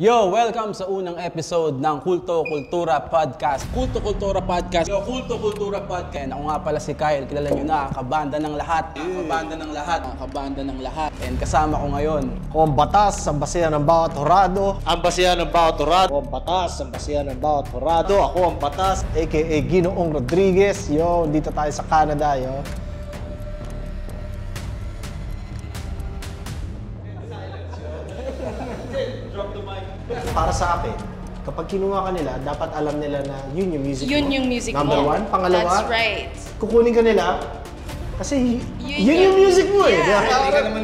Yo, welcome sa unang episode ng Kulto Kultura Podcast. Kulto Kultura Podcast. Yo, Kulto Kultura Podcast. And ako nga pala si Kyle. Kilala nyo na, kabanda ng lahat. Kabanda ng lahat. Kabanda ng lahat. And kasama ko ngayon. Ako ang batas, ang basihan ng bawat horado. Ang basihan ng bawat horado. Ako ang batas, ang basihan ng bawat horado. Ako ang batas, aka Ginoong Rodriguez. Yo, dito tayo sa Canada, yo. Para sa akin, kapag kinuha ka nila, dapat alam nila na yun yung music mo. Yun yung music Number mo. one. Pangalawa, That's right. kukunin ka nila kasi yun yung music mo eh. Yeah.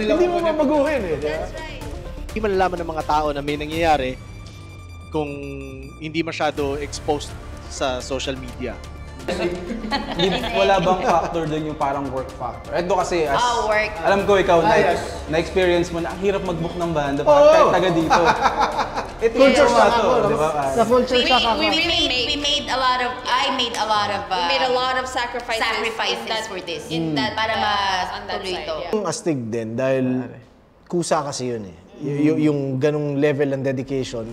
Hindi mo mabaguhin eh. That's right. Hindi malalaman ng mga tao na may nangyayari kung hindi masyado exposed sa social media. Wala bang factor doon yung parang work factor? Ito kasi, work. alam ko ikaw, na-experience mo na ang hirap mag-book ng banda kahit taga dito. Ito yung Culture shock to, ako. di ba? Sa culture shock ako. We made a lot of sacrifices for this. Para matuloy ito. Yung astig din dahil kusa kasi yun eh. Yung ganong level ng dedication.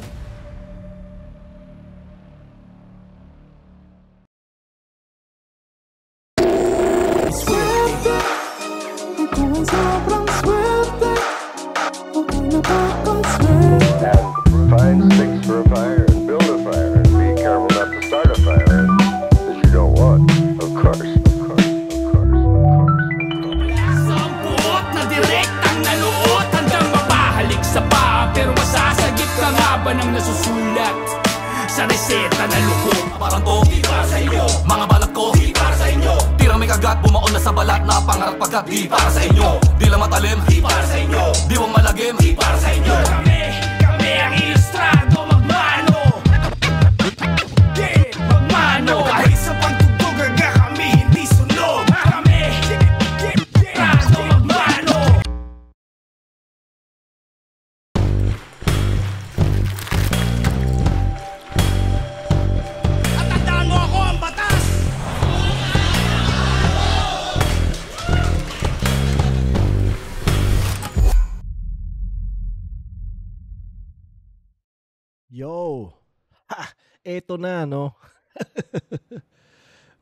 Find sticks for a fire and build a fire and be careful not to start a fire that you don't want. Of course. Sampuot na direktang naluot hanggang mapahalik sa paa. Pero masasagip ka nga ba ng nasusulat sa reseta na lukot? Parang to, di para sa inyo. Mga balat ko, di para sa inyo. Tirang may kagat, bumaon na sa balat na pangarap pagkat di para sa inyo. Di lang matalim, di para sa inyo. Di mo malagim, di para sa inyo. Kami ang ilustrado, magmano. Yeah, magmano. Kahit sa pagtutog aga kami hindi sunog. Kami, ilustrado, magmano. At tandaan mo ako ang batas. Yo! Ha! Eto na, no?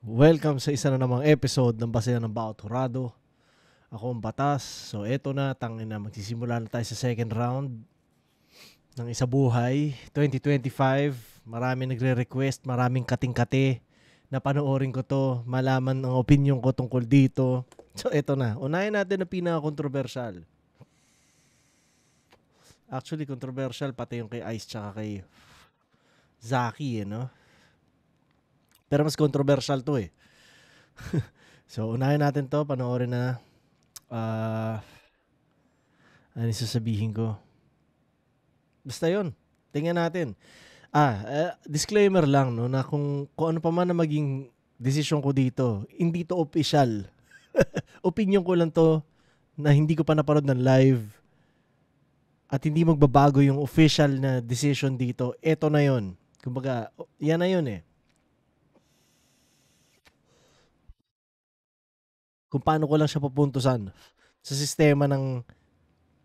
Welcome sa isa na namang episode ng Basihan ng Bawat Horado. Ako ang batas. So, eto na. Tangina, magsisimula na tayo sa second round ng Isa Buhay 2025. Maraming nagre-request, maraming kating-kate na panoorin ko to, malaman ang opinion ko tungkol dito. So, eto na. Unahin natin ang pinaka-controversial. Actually, controversial pati yung kay Ice tsaka kay Zaki, no? Pero mas controversial to eh. So, unahin natin to. Panoorin na. Ano yung sasabihin ko? Basta yun. Tingnan natin. Disclaimer lang, no? Na kung ano pa man na maging desisyon ko dito, hindi to official. Opinion ko lang to na hindi ko pa naparod ng live. At hindi magbabago yung official na decision dito. Ito na yun. Kumbaga, yan na yun eh. Kung paano ko lang siya papuntusan sa sistema ng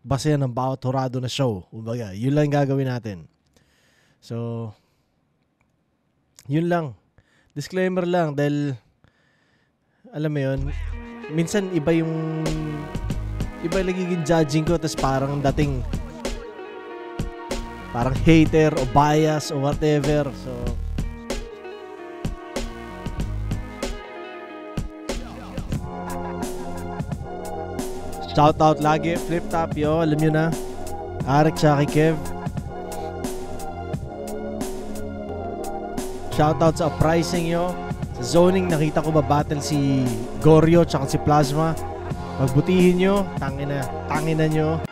basehan ng bawat horado na show. Kumbaga, yun lang gagawin natin. So, yun lang. Disclaimer lang dahil, alam mo yun, minsan iba nagiging judging ko tapos parang dating parang hater o bias o whatever. So, shout out lagi, Flip Top, yo, alam nyo na. Arek siya kay Kev. Shout out sa Uprising, yo. Sa zoning, nakita ko ba battle si Goryo tsaka si Plasma. Magbutihin nyo, tangina nyo.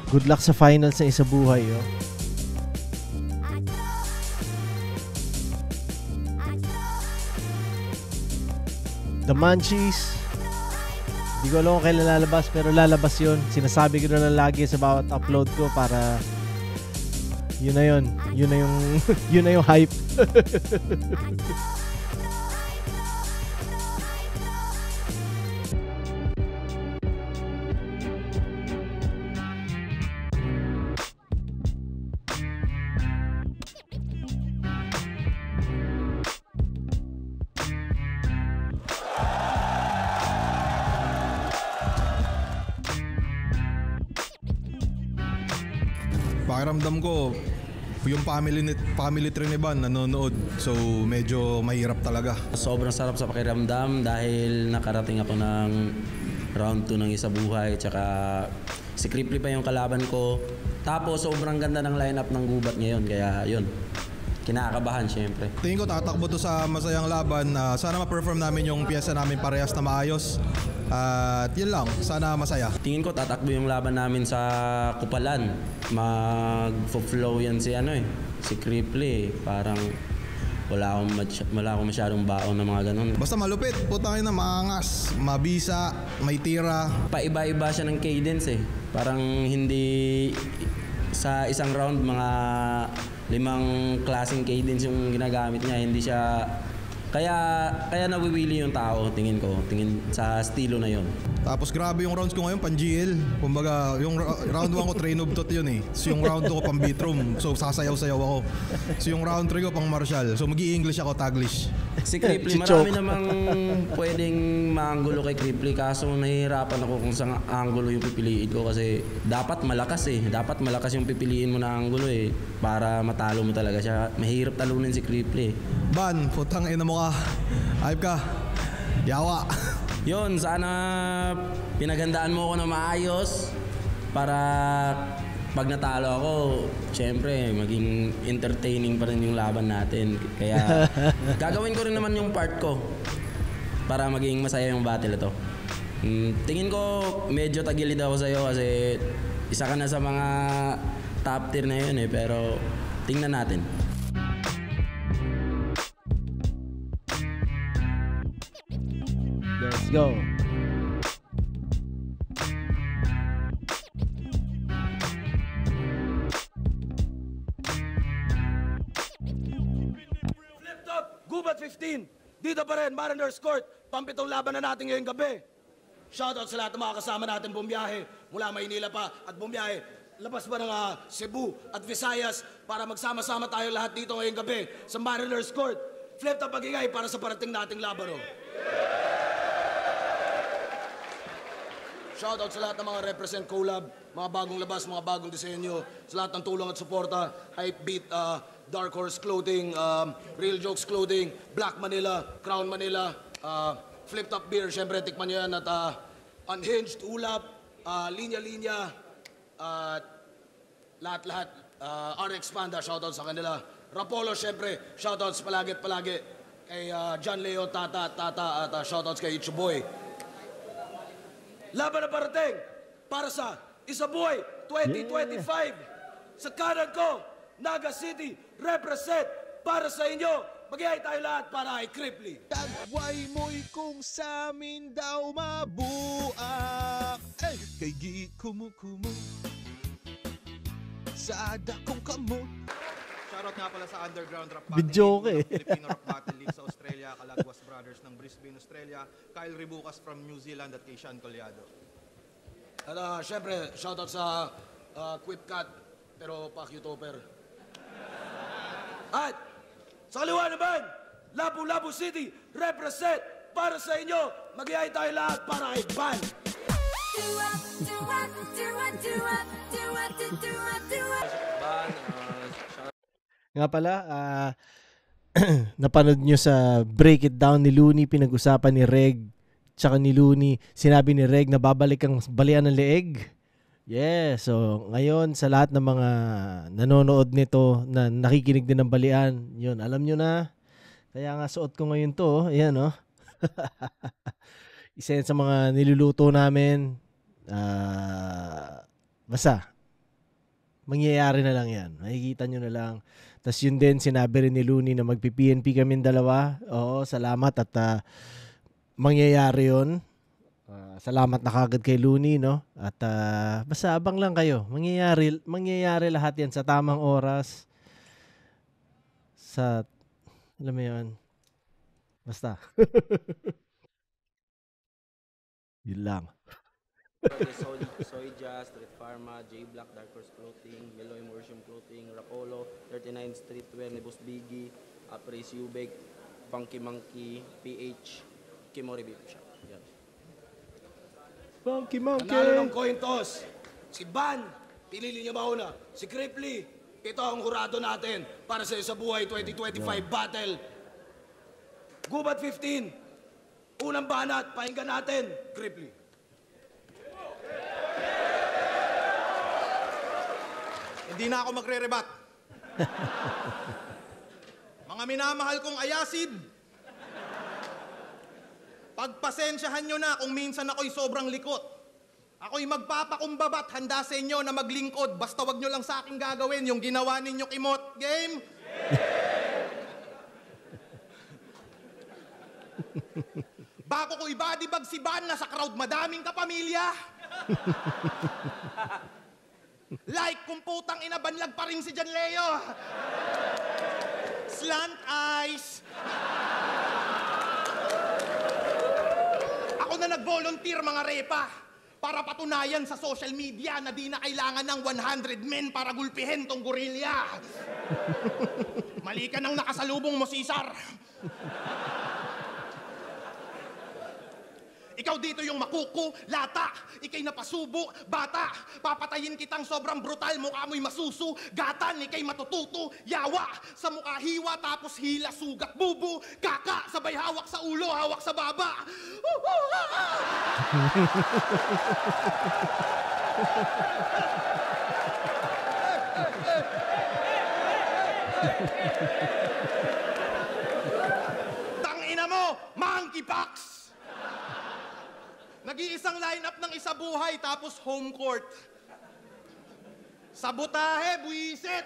Good luck sa finals sa Isa Buhay, yo. The Munchies. Hindi ko alam kung kailan lalabas, pero lalabas yun. Sinasabi ko na lang lagi sa bawat upload ko para Yun na yung hype. pakiramdam ko, yung family tree ni Ban nanonood. So medyo mahirap talaga. Sobrang sarap sa pakiramdam dahil nakarating ako ng round 2 ng Isa Buhay. Tsaka si Cripply pa yung kalaban ko. Tapos sobrang ganda ng lineup ng gubat ngayon. Kaya yun, kinakabahan syempre. Tingin ko tatakbo to sa masayang laban. Sana ma-perform namin yung piyesa namin parehas na maayos. At yun lang, sana masaya. Tingin ko tatakbo yung laban namin sa Kupalan. Mag-flow yan si si Cripply. Parang wala akong masyadong baon na mga ganun. Basta malupit, putangin na maangas, mabisa, may tira. Paiba-iba siya ng cadence eh. Parang hindi sa isang round mga 5 klaseng cadence yung ginagamit niya. Hindi siya kaya nawiwili yung tao, tingin sa estilo na yon. Tapos grabe yung rounds ko ngayon, pan-GL. Kumbaga, yung round 1 ko train of thought yun eh. So yung round 2 ko pang beatroom. So sasayaw-sayaw ako. So yung round 3 ko pang martial. So mag-i-English ako, Taglish. Si Cripply, marami namang pwedeng maanggulo kay Cripply. Kaso nahihirapan ako kung saan anggulo yung pipiliin ko. Kasi dapat malakas eh. Dapat malakas yung pipiliin mo na anggulo eh. Para matalo mo talaga siya. Mahirap talunin si Cripply. Ban, putang ina mo ka. Hype ka. Yawa. Yun, sana pinaghandaan mo ako na maayos para pag natalo ako, syempre maging entertaining pa rin yung laban natin. Kaya gagawin ko rin naman yung part ko para maging masaya yung battle ito. Tingin ko medyo tagilid ako sa'yo kasi isa ka na sa mga top tier na yun eh, pero tingnan natin. Let's go. Flip top, Gubat 15. Dito pa rin, Mariners Court. Pampitong laban na natin ngayong gabi. Shoutout sa lahat ng mga kasama natin bumiyahe mula Maynila pa at bumiyahe labas ba ng Cebu at Visayas para magsama-sama tayo lahat dito ngayong gabi sa Mariners Court. Flip top pag-ingay para sa parating nating laban. Shoutout sa lahat ng mga represent collab, mga bagong labas, mga bagong disenyo, sa lahat ng tulong at suporta, Hypebeat, Dark Horse Clothing, Real Jokes Clothing, Black Manila, Crown Manila, Flip Top Beer, syempre tikman nyo yan at Unhinged, Ulap, Linya Linya, at lahat-lahat, RX Panda, shoutout sa kanila. Rapolo, syempre, shoutouts palagi at palagi kay John Leo, Tata at shoutouts kay Ichuboy. Laban na parating para sa Isa Buhay 2025. Sa kanan ko, Naga City, represent para sa inyo. Mag-ihay tayo lahat para kay Cripply. Tagway mo'y kung sa amin daw mabuak. Hey! Kay gi kumukumo sa dakong kamot. Shoutout nga pala sa Underground Rap Video Battle ka eh. Filipino Rap Battle League sa Australia, Calagwas Brothers ng Brisbane, Australia, Kyle Ribucas from New Zealand at kay Sean Collado. At syempre, shoutout sa Quipcat, pero Pakyutoper. At sa kaliwa naman, Lapu-Lapu City, represent para sa inyo. Mag-ihay tayo lahat para kay Ban. Nga pala, napanood nyo sa Break It Down ni Looney, pinag-usapan ni Reg, tsaka ni Looney, sinabi ni Reg na babalik ang balian ng leeg. Yeah, so ngayon sa lahat ng mga nanonood nito na nakikinig din ng balian, yun, alam nyo na. Kaya nga suot ko ngayon to, ayan oh. Isa yan sa mga niluluto namin. Basta, mangyayari na lang yan. Makikita nyo na lang. Tapos yun din, sinabi rin ni Looney na magpi-PNP kami dalawa. Oo, salamat at mangyayari yun. Salamat na kagad kay Looney, no? At basta abang lang kayo. Mangyayari lahat yan sa tamang oras. Sa, alam mo yun. Basta. Yun lang. Soy Jazz, Street Pharma, J-Black, Dark Horse Clothing, Yellow Immersion Clothing, Rapolo, 39 Streetwear ni Boss Biggie, Apres Ubek, Funky Monkey, PH, Kimori Beef Shop. Yan. Funky Monkey! Nanalo ng coin toss, si Ban Pinili niya mauna. Si Cripply, ito ang hurado natin para sa buhay 2025 battle. Gubat 15. Unang banat, pakinggan natin, Cripply. Hindi na ako magre-rebat. Mga minamahal kong ayasid, pagpasensyahan nyo na kung minsan ako'y sobrang likot. Ako'y magpapakumbaba at handa sa inyo na maglingkod. Basta wag nyo lang sa akin gagawin yung ginawa ninyo kimot. Game? Bako ko ibadibag si Van na sa crowd madaming kapamilya. Like kung putang inabanlag pa rin si John Leo. Slant eyes. Ako na nag-volunteer mga repa para patunayan sa social media na di na kailangan ng 100 men para gulpihin tong gorilya. Mali ka nang nakasalubong mo, Cesar. Ikaw dito yung makuko, lata, ikay napasubo, bata, papatayin kitang sobrang brutal, mukha mo'y masusu, gatan, ikay matututo, yawa, sa mukha hiwa, tapos hila, sugat, bubu, kaka, sabay hawak sa ulo, hawak sa baba. Tangina mo, monkeypox! Nag-iisang lineup ng isa buhay tapos home court. Sabotahe, buwisit!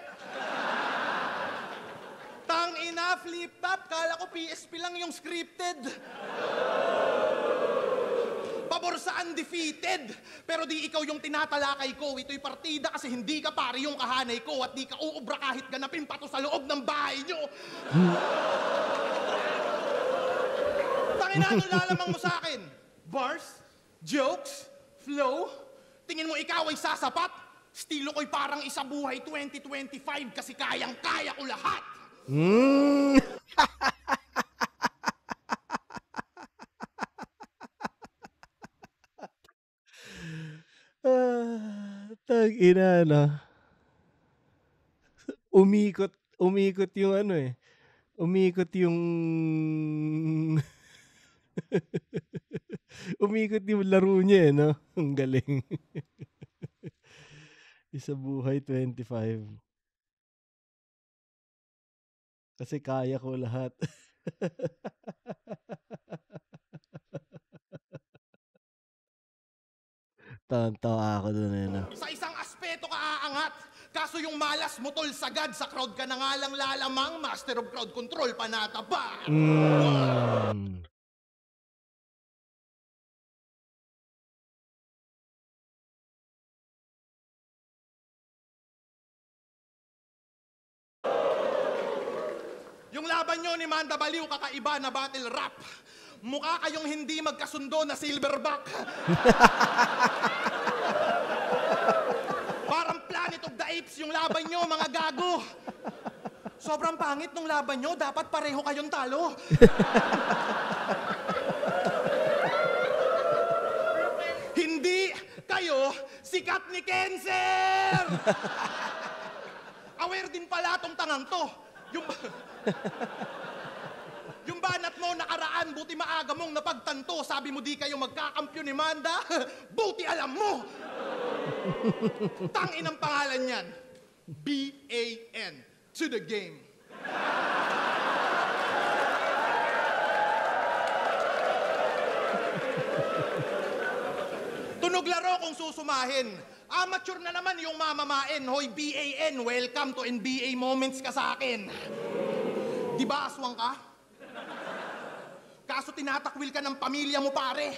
Tangina, flip-top, kala ko PSP lang yung scripted. Pabor sa undefeated. Pero di ikaw yung tinatalakay ko. Ito'y partida kasi hindi ka pari yung kahanay ko at di ka uubra kahit ganapin pa to sa loob ng bahay nyo. Tangina, ano lalamang mo sa akin? Bars? Jokes? Flow? Tingin mo ikaw ay sasapat? Estilo ko'y parang isa buhay 2025 kasi kayang-kaya ko lahat. Tag-ina na. Umikot yung ano eh. Umikot yung umikot yung laro niya eh, no? Ang galing. Isa buhay 25. Kasi kaya ko lahat. Tawa ako dun eh, no? Sa isang aspeto ka aangat. Kaso yung malas mo tol sagad sa crowd ka na nga lang lalamang. Master of crowd control, panata ba? Yung laban nyo ni Manda Baliw, kakaiba na battle rap. Mukha kayong hindi magkasundo na silverback. Parang Planet of the Apes yung laban nyo, mga gago. Sobrang pangit nung laban nyo, dapat pareho kayong talo. Hindi kayo sikat ni Kenser! Aware din pala tong tangang to. Yung banat mo nakaraan, buti maaga mong napagtanto. Sabi mo di kayo magkakampyon ni Manda. Buti alam mo! Tangin ang pangalan niyan. B-A-N. To the game. Tunog laro kung susumahin. Amateur na naman yung mamamain. Hoy, B-A-N, welcome to NBA moments ka sa akin. Di ba aswang ka? Kaso tinatakwil ka ng pamilya mo, pare.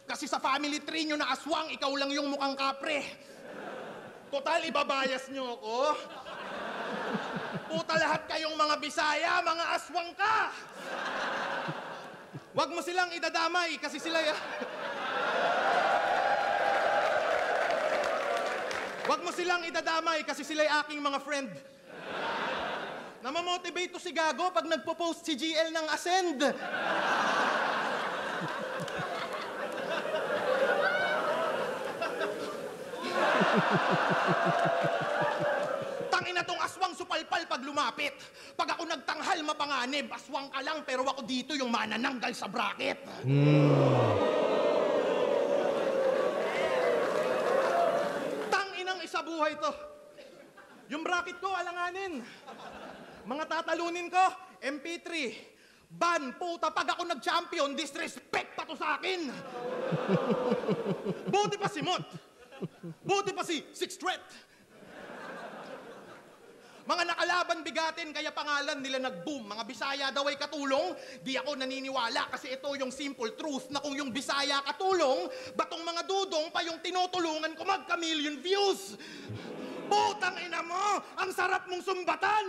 Kasi sa family tree nyo na aswang, ikaw lang yung mukhang kapre. Total, ibabayas nyo ako. Puta lahat kayong mga Bisaya, mga aswang ka! Wag mo silang idadamay kasi sila... Wag mo silang idadamay kasi sila'y aking mga friend. Namamotivate to si Gago pag nagpo-post si GL ng Ascend. Tangina tong aswang supalpal pag lumapit. Pag ako nagtanghal mapanganib, aswang ka lang pero ako dito yung manananggal sa bracket. Tanginang isa buhay to. Yung bracket ko, alanganin. Mga tatalunin ko, MP3. Ban, puta, pag ako nag-champion, disrespect pa to sa akin. Buti pa si Mot. Buti pa si Sixth Threat. Mga nakalaban bigatin, kaya pangalan nila nag-boom. Mga Bisaya daw ay katulong, di ako naniniwala kasi ito yung simple truth na kung yung Bisaya katulong, batong mga dudong pa yung tinutulungan ko magka-million views. Putang ina mo, ang sarap mong sumbatan.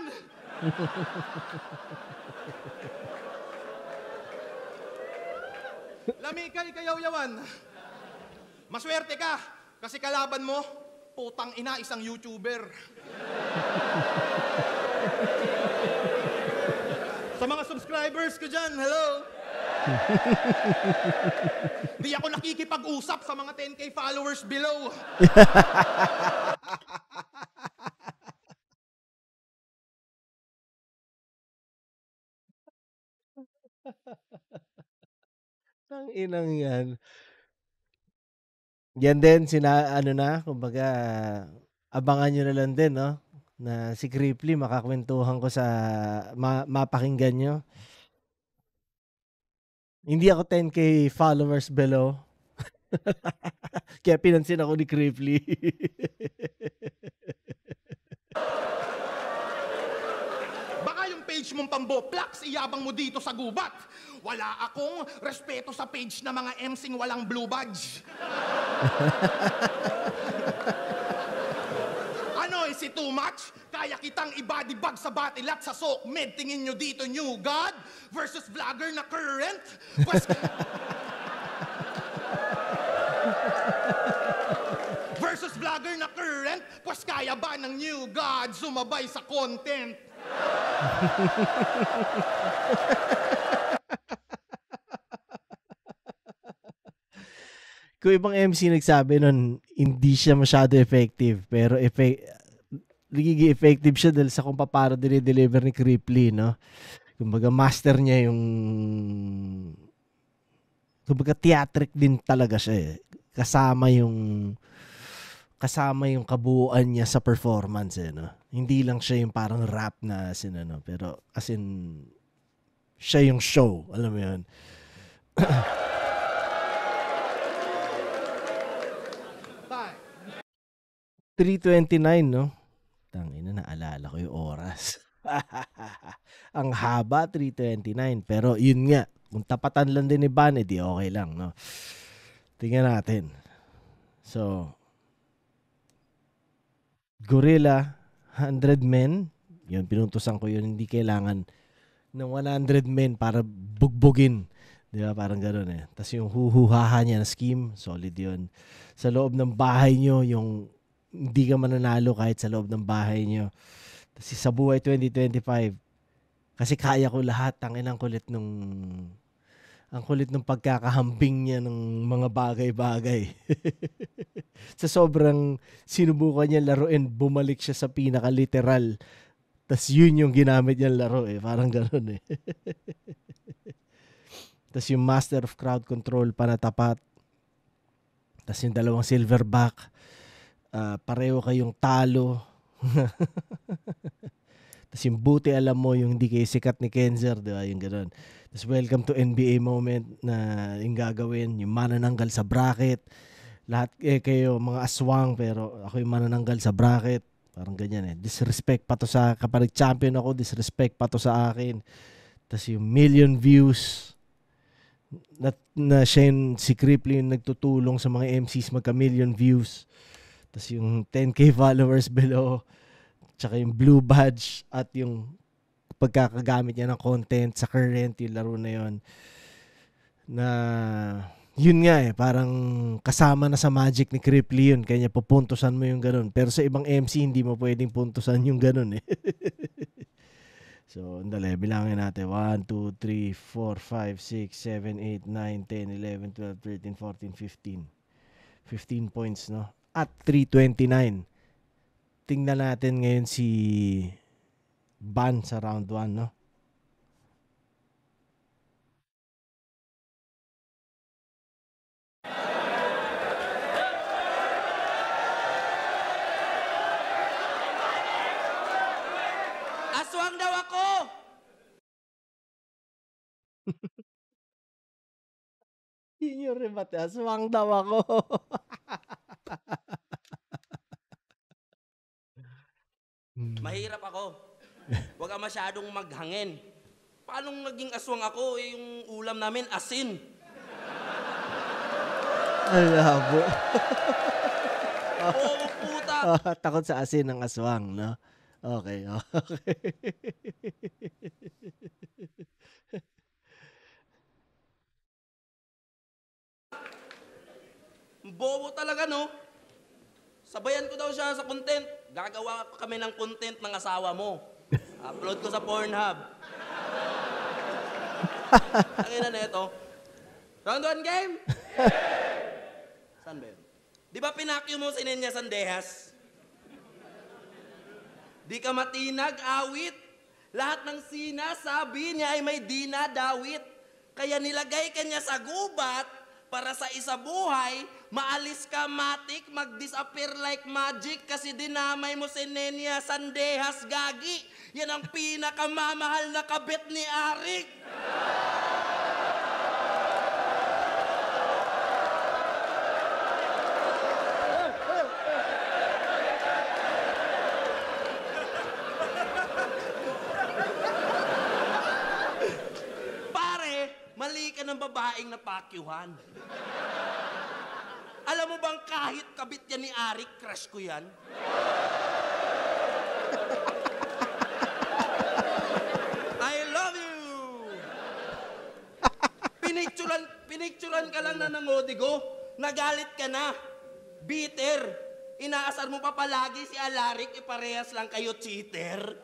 Lamikay kayaw-yawan. Maswerte ka kasi kalaban mo, putang ina, isang YouTuber. Sa mga subscribers ko dyan, hello. Di ako nakikipag-usap sa mga 10K followers below. Ang inang yan. Yan din, ano na, kumbaga, abangan nyo na lang din, no? Na si Cripply, makakwentuhan ko sa, mapakinggan nyo. Hindi ako 10K followers below. Kaya pinansin ako ni Cripply. Baka yung page mong pamboplax, iyabang mo dito sa gubat. Wala akong respeto sa page na mga MCing walang blue badge. Ano, is it too much? Kaya kitang ibadibag sa batilat sa sok med. Tingin nyo dito, New God versus vlogger na current? Versus vlogger na current? Pues kaya ba ng New God sumabay sa content? Kung ibang MC nagsabi nun, hindi siya masyado effective. Pero nagiging effective siya dahil sa kung paano dinideliver ni Cripply, no? Kumbaga, master niya yung... Kumbaga, theatric din talaga siya, eh. Kasama yung kabuuan niya sa performance, eh, no? Hindi lang siya yung parang rap na no? Pero, as in, siya yung show. Alam mo yun? 3:29, no? Tangina, naalala ko yung oras. Ang haba, 3:29. Pero yun nga, kung tapatan lang din ni Ban, edi okay lang, no? Tingnan natin. So, Gorilla, 100 men. Yun, pinuntusan ko yun. Hindi kailangan ng 100 men para bugbugin. Di ba? Parang gano'n, eh. Tapos yung huhuhaha niya na scheme, solid yun. Sa loob ng bahay nyo, yung hindi ka mananalo kahit sa loob ng bahay nyo. Kasi sa buhay 2025, kasi kaya ko lahat. Ang kulit nung pagkakahambing niya ng mga bagay-bagay. Sa sobrang sinubukan niya laruin, bumalik siya sa pinaka-literal. Tapos yun yung ginamit niya laro, eh. Parang gano'n, eh. Tapos yung Master of Crowd Control pa na tapat. Tapos yung dalawang silverback. Pareho kayong talo. Tapos yung buti alam mo yung hindi kayo sikat ni Kenzer, di ba? Yung gano'n. Tapos welcome to NBA moment na yung gagawin, yung manananggal sa bracket. Lahat kayo mga aswang pero ako yung manananggal sa bracket. Parang ganyan, eh. Disrespect pa to sa, kapag champion ako, disrespect pa to sa akin. Tapos yung million views na siya yung, si Cripply yung nagtutulong sa mga MCs magka-million views. Tapos yung 10K followers below, tsaka yung blue badge at yung pagkakagamit niya ng content sa current, yung laro na yun. Na, yun nga, eh, parang kasama na sa magic ni Cripply yun, kaya pupuntusan mo yung ganun. Pero sa ibang MC, hindi mo pwedeng puntusan yung ganun, eh. So, andali, bilangin natin. 1, 2, 3, 4, 5, 6, 7, 8, 9, 10, 11, 12, 13, 14, 15. 15 points, no? at 329. Tingnan natin ngayon si Ban sa round 1, no? Aswang daw ako! Yun yung rebate. Aswang daw ako. Mahirap ako. Huwag ka masyadong maghangin. Paano naging aswang ako? Yung ulam namin, asin. Ang labo. Oo, puta. Takot sa asin ng aswang, no? Okay, okay. Bobo talaga, no? Sabayan ko daw siya sa content. Gagawa kami ng content ng asawa mo. Upload ko sa Pornhub. Tangina na ito. Round 1 game? Saan ba yun? Di ba pinakyo mo si Nenya Sandehas? Di ka matinag, awit. Lahat ng sinasabi niya ay may dinadawit. Kaya nilagay ka niya sa gubat para sa isa buhay, maalis ka matik, mag-disappear like magic kasi dinamay mo si Nenya Sandehas, gagi. Yan ang pinakamamahal na kabit ni Arik. Mali ka ng babaeng napakyuhan. Alam mo bang kahit kabit yan ni Arik, crush ko yan? I love you! Pinicturan ka lang na nangodigo, nagalit ka na. Bitter. Inaasar mo pa palagi si Alarik, iparehas lang kayo cheater.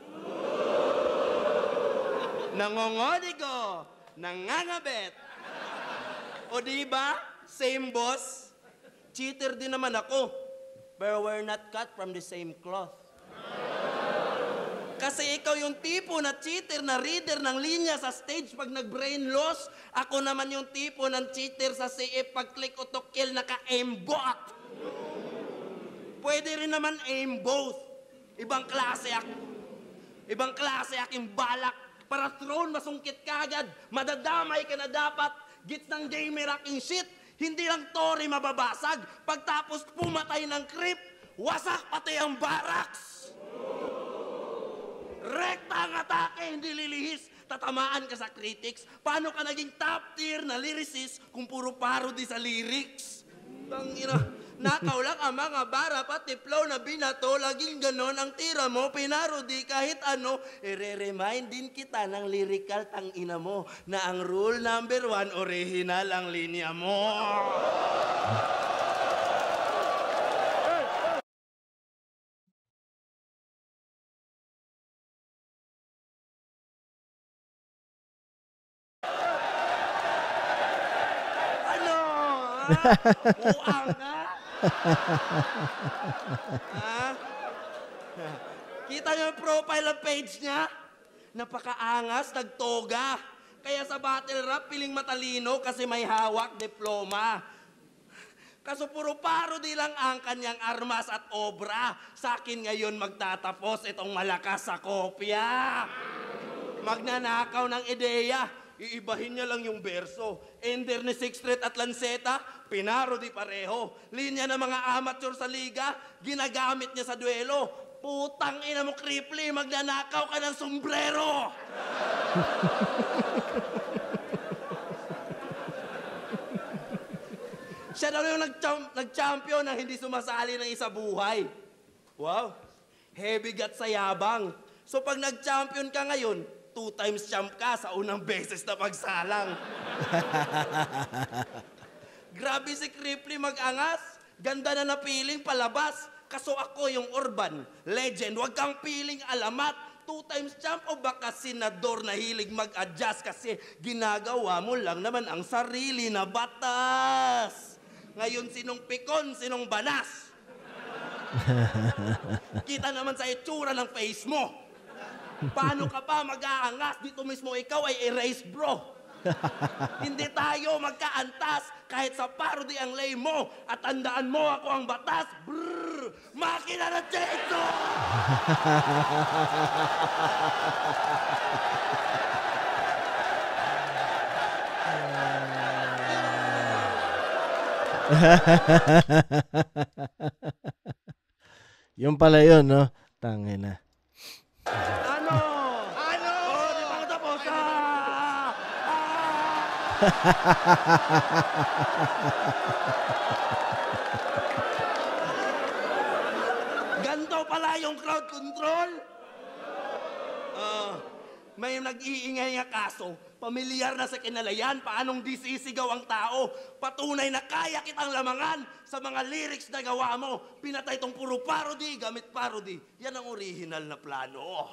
Nangongodigo. Nangangabet. O diba? Same boss. Cheater din naman ako. But we're not cut from the same cloth. Kasi ikaw yung tipo na cheater na reader ng linya sa stage pag nag-brain loss. Ako naman yung tipo ng cheater sa CF pag click o to kill naka-aimbot. Pwede rin naman aim both. Ibang klase aking balak. Para throne, masungkit ka agad. Madadamay ka na dapat. Gits ng gamer aking shit. Hindi lang Tori mababasag. Pagtapos pumatay ng creep, wasak pati ang barracks. Rekta ang atake, hindi lilihis. Tatamaan ka sa critics. Paano ka naging top tier na lyricist kung puro parody sa lyrics? Tangina. Nakaw lang ang mga bara, pati flow na binato, laging ganon ang tira mo, pinarodi kahit ano, i-remind din kita ng lyrical tangina mo, na ang rule number 1, original ang linya mo. Ano? Uang nga? Kita niyo yung profile of page niya? Napakaangas, nagtoga. Kaya sa battle rap, piling matalino kasi may hawak diploma. Kaso puro parody lang ang kanyang armas at obra. Sa akin ngayon magtatapos itong malakas sa kopya. Magnanakaw ng ideya. Iibahin niya lang yung berso. Ender ni Sixth Street at Lanceta, pinarody pareho. Linya ng mga amateur sa liga, ginagamit niya sa duelo. Putang ina mo, Kripli, magnanakaw ka ng sombrero! Siya daw yung nag-champion na hindi sumasali ng isa buhay. Wow, heavy gut sa yabang. So pag nag-champion ka ngayon, 2 times champ ka sa unang beses na pagsalang. Grabe si Kripli mag-angas. Ganda na napiling palabas. Kaso ako yung urban legend. Huwag kang piling alamat. 2 times champ o baka senador na hilig mag-adjust kasi ginagawa mo lang naman ang sarili na batas. Ngayon sinong pikon, sinong banas? Kita naman sa itsura ng face mo. Paano ka pa mag-aangas? Dito mismo ikaw ay erase, bro. Hindi tayo magkaantas kahit sa parody ang lay mo. At tandaan mo, ako ang batas. Brrr! Makina ng chainsaw! Yung pala yun, no? Tangina. Ano? Ano? Oh, di ba tapos? Ganto pala yung crowd control? May nag-iingay nga kaso, pamilyar na sa kinalayan, paanong disisigaw ang tao. Patunay na kaya kitang lamangan sa mga lyrics na gawa mo. Pinatay tong puro parody, gamit parody. Yan ang original na plano.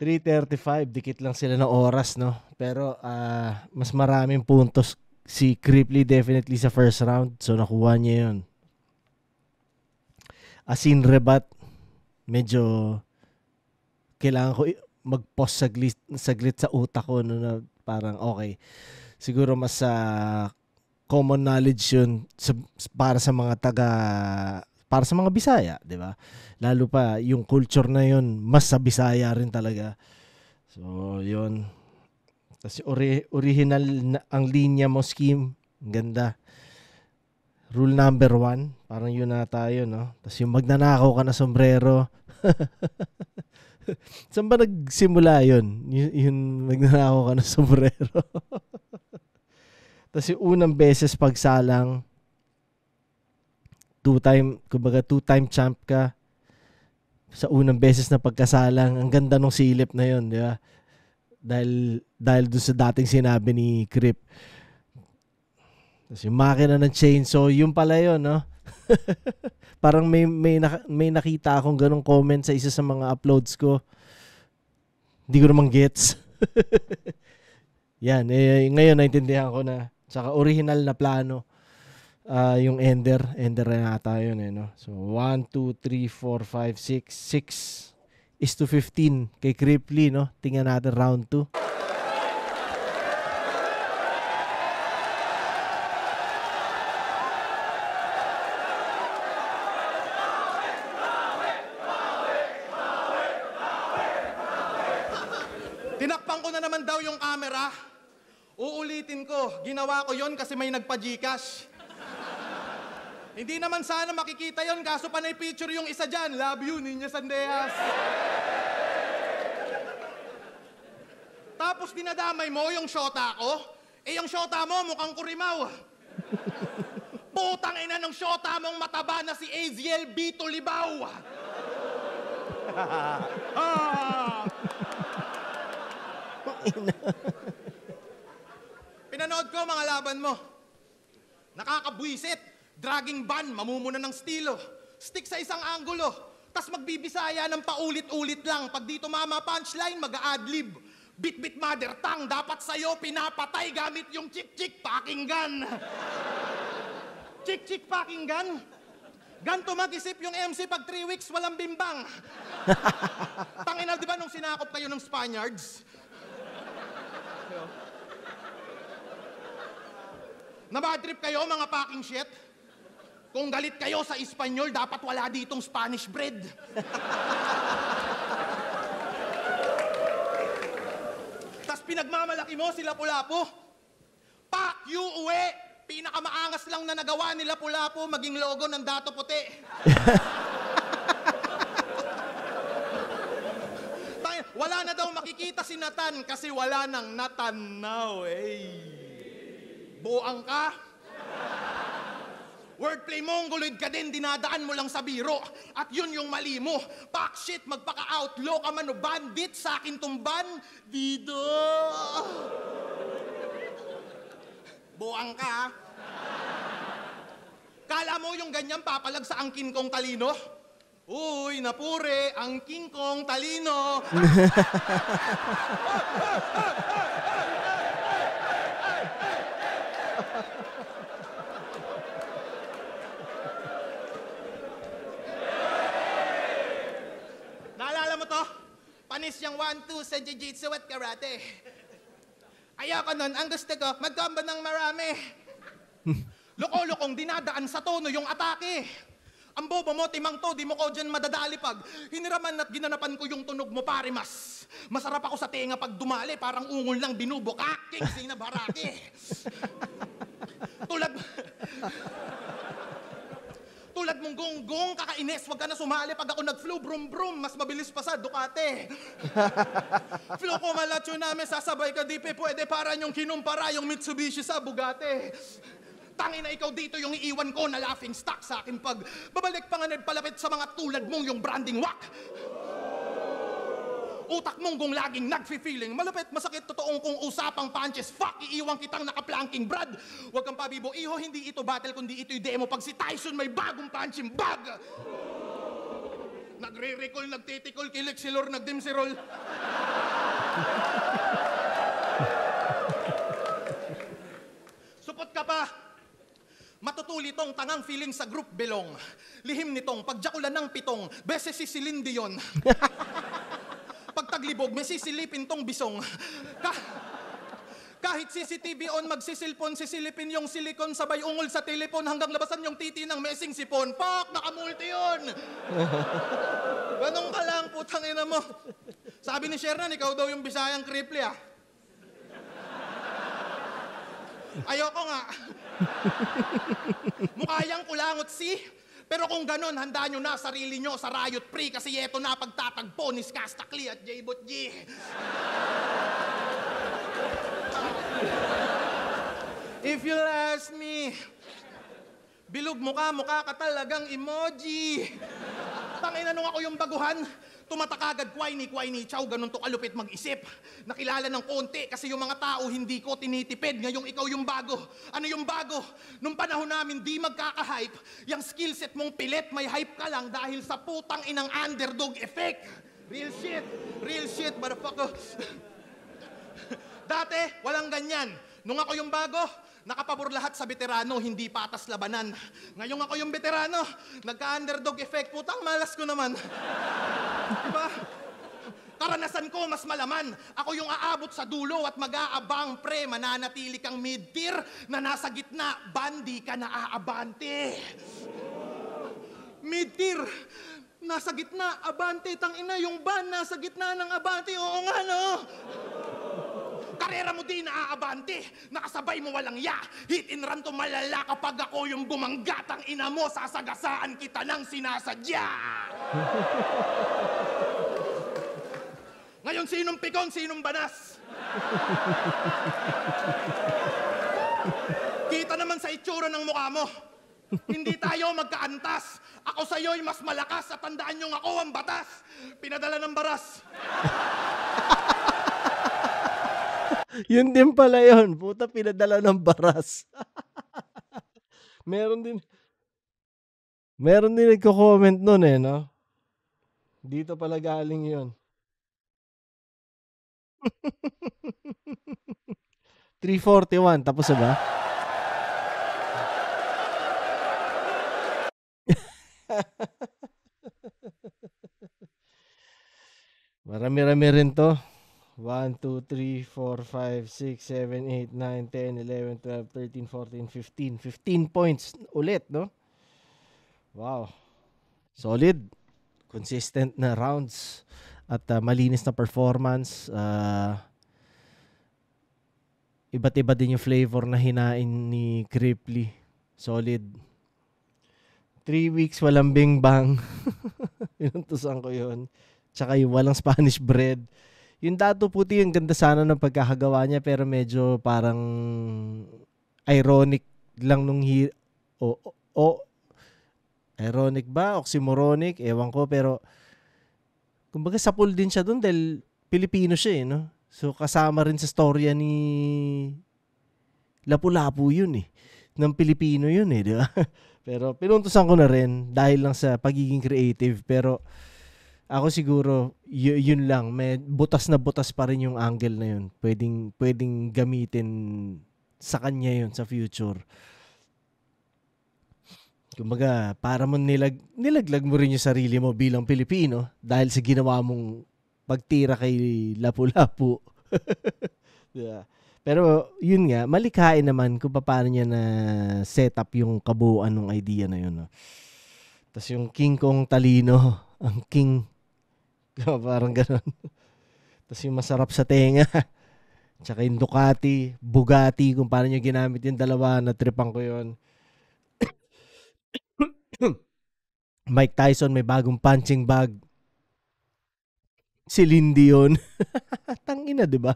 $3:35, dikit lang sila ng oras, no? Pero mas maraming puntos si Cripply definitely sa first round. So nakuha niya yun. Asin Rebat, medyo kailangan ko mag-pause saglit sa utak ko, no, na parang okay. Siguro mas common knowledge yun para sa mga para sa mga Bisaya, di ba? Lalo pa, yung culture na yun, mas sa Bisaya rin talaga. So, yun. Tapos original ang linya mo, scheme. Ganda. Rule number 1, parang yun na tayo, no? Tapos yung magnanakaw ka na sombrero. Saan ba nagsimula yun? Yung magnanakaw ka na sombrero. Tapos yung unang beses pagsalang, two-time champ ka sa unang beses na pagkasalang. Ang ganda ng silip na yun, di ba? Dahil doon sa dating sinabi ni Crip. Tapos yung makina ng chainsaw, yun pala yun, no? Parang may nakita akong ganong comment sa isa sa mga uploads ko. Hindi ko naman gets. Yan, ngayon naintindihan ko na. Saka original na plano. Yung Ender na yata yun, no? So 1, 2, 3, 4, 5, 6 6:15 kay Cripply, no? Tingnan natin round 2. Tinakpan ko na naman daw yung camera. Uulitin ko, ginawa ko yon kasi may nagpa-Gcash. Hindi naman sana makikita yon, kaso panay picture yung isa dyan. Love you, Niña Sandeas. Tapos dinadamay mo yung shota ko. Yung shota mo mukhang kurimaw. Putang ina ng shota mong mataba na si Aziel Bito Libaw. Pinanood ko mga laban mo. Nakakabwisit. Dragging ban, mamumuna ng stilo. Stick sa isang angulo. Tas magbibisaya ng paulit-ulit lang. Pag dito mama punchline, mag-a-adlib. Bit-bit mother tongue, dapat sa'yo pinapatay gamit yung chick-chick packing gun. Chick-chick packing gun? Ganto mag-isip yung MC pag 3 weeks walang bimbang. Tangina, di ba nung sinakop kayo ng Spaniards? Nabadtrip kayo mga packing shit? Kung galit kayo sa Espanyol, dapat wala ditong Spanish bread. Tas pinagmamalaki mo si Lapu-Lapu. Pak you uwi! Pinakamaangas lang na nagawa ni Lapu-Lapu maging logo ng Dato Puti. Wala na daw makikita si Natan kasi wala nang natanaw. Buang ka? Wordplay mongoloid ka din, dinadaan mo lang sa biro. At yun yung mali mo. Pack shit, magpaka-outlaw ka man o bandit, sa akin tumban, dito. Buang ka, ha? Kala mo yung ganyan papalag sa angkin kong talino? Uy, napure, ang King Kong talino. Naalala mo to? Panis yung 1-2 sa jiu-jitsu at karate. Ayoko nun, ang gusto ko, mag-combo ng marami. Loko-lokong dinadaan sa tono yung atake. Ang bobo mo, timang to, di mo ko dyan madadali pag hiniraman at ginanapan ko yung tunog mo, pare mas. Masarap ako sa tenga pag dumali, parang ungol lang binubuka, king na baraki. Tulad mong gonggong, kakainis, wag ka na sumali pag ako nag-flu, brum brum, mas mabilis pa sa Ducati. Flow ko malatyo namin, sasabay ka di pwede para yung kinumpara yung Mitsubishi sa Bugatti. Tangina ikaw dito yung iiwan ko na laughing stock sa akin pag babalik pa nga palapit sa mga tulad mong yung branding wak. Utak mong kung laging nag-feeling, malapit, masakit, totoong kung usapang punches, fuck, iiwang kitang nakaplanking brad. Huwag kang pabibo, iho, hindi ito battle, kundi ito'y demo. Pag si Tyson may bagong punching bag. Nagre-recall, nagtitikol, kilik si Lord, nagdimsirol. Supot ka pa. Matutuli tong tangang feeling sa group belong. Lihim nitong pagjakulan ng pitong, beses si Celine Dion. Pagtaglibog, may sisilipin tong bisong. Kahit CCTV on, magsisilpon, sisilipin yung silikon, sabay ungol sa telepon hanggang labasan yung titi ng messing sipon. Pak, nakamulti yun! Ganun ka lang, putang ina mo. Sabi ni Shernan, ikaw daw yung Bisayang Kripli, ah. Ayoko nga. Mukha yang kulangot si. Pero kung ganon, handa nyo na sarili nyo sa Riot Pre kasi eto na pagtatagpo ni Skastakli at J-Bot G. If you'll ask me, bilog mukha ka talagang emoji. Tangina nung ako yung baguhan, tumata kagad kway-ni chow, ganun to kalupit mag-isip. Nakilala ng konti kasi yung mga tao hindi ko tinitipid. Ngayong ikaw yung bago. Ano yung bago? Nung panahon namin di magkaka-hype, yung skillset mong pilit may hype ka lang dahil sa putang inang underdog effect. Real shit, motherfucker. Dati, walang ganyan. Nung ako yung bago, nakapabor lahat sa veterano, hindi patas labanan. Ngayong ako yung veterano, nagka-underdog effect. Putang malas ko naman. Diba? Karanasan ko mas malaman. Ako yung aabot sa dulo at mag-aabang pre. Mananatili kang mid-tier na nasa gitna. Bandi ka na aabante. Mid-tier. Nasa gitna, abante. Tangina yung ban nasa gitna ng abante. Oo nga no. Karera mo din naaabante, nakasabay mo walang ya. Hit and run to malala kapag ako yung bumanggat ang ina mo, sasagasaan kita ng sinasadya. Ngayon sinong pikon, sinong banas? Kita naman sa itsura ng mukha mo. Hindi tayo magkaantas. Ako sa'yo'y mas malakas at tandaan niyong ako ang batas. Pinadala ng baras. Yun din pala yun. Puta, pinadala ng baras. Meron din nagko-comment nun eh, no? Dito pala galing yun. 341, tapos na ba? Marami-rami rin to. 1, 2, 3, 4, 5, 6, 7, 8, 9, 10, 11, 12, 13, 14, 15. 15 points ulit, no? Wow. Solid. Consistent na rounds. At malinis na performance. Iba't iba din yung flavor na hinain ni Kripley. Solid. 3 weeks walang bing bang. Inuntusan ko yun. Tsaka yung walang Spanish bread. Yung Dato Puti, yung ganda sana ng pagkakagawa niya pero medyo parang ironic lang nung ironic ba? Oxymoronic? Ewan ko pero kumbaga sapul din siya dun dahil Pilipino siya eh, no? So kasama rin sa storya ni Lapu-Lapu yun eh. Ng Pilipino yun eh, di ba? Pero pinuntusan ko na rin dahil lang sa pagiging creative. Pero ako siguro, yun lang. May butas na butas pa rin yung angle na yun. Pwedeng gamitin sa kanya yun sa future. Kumbaga, para mo nilaglag mo rin yung sarili mo bilang Pilipino dahil sa ginawa mong pagtira kay Lapu-Lapu. Yeah. Pero yun nga, malikhain naman kung paano niya na set up yung kabuuan ng idea na yun. No? Tapos yung King Kong talino, ang King, parang gano'n. Tapos yung masarap sa tenga, tsaka yung Ducati, Bugatti, kung paano niya ginamit yung dalawa, natripan ko yun. Mike Tyson may bagong punching bag. Si Lindy yun. Tangina, di ba?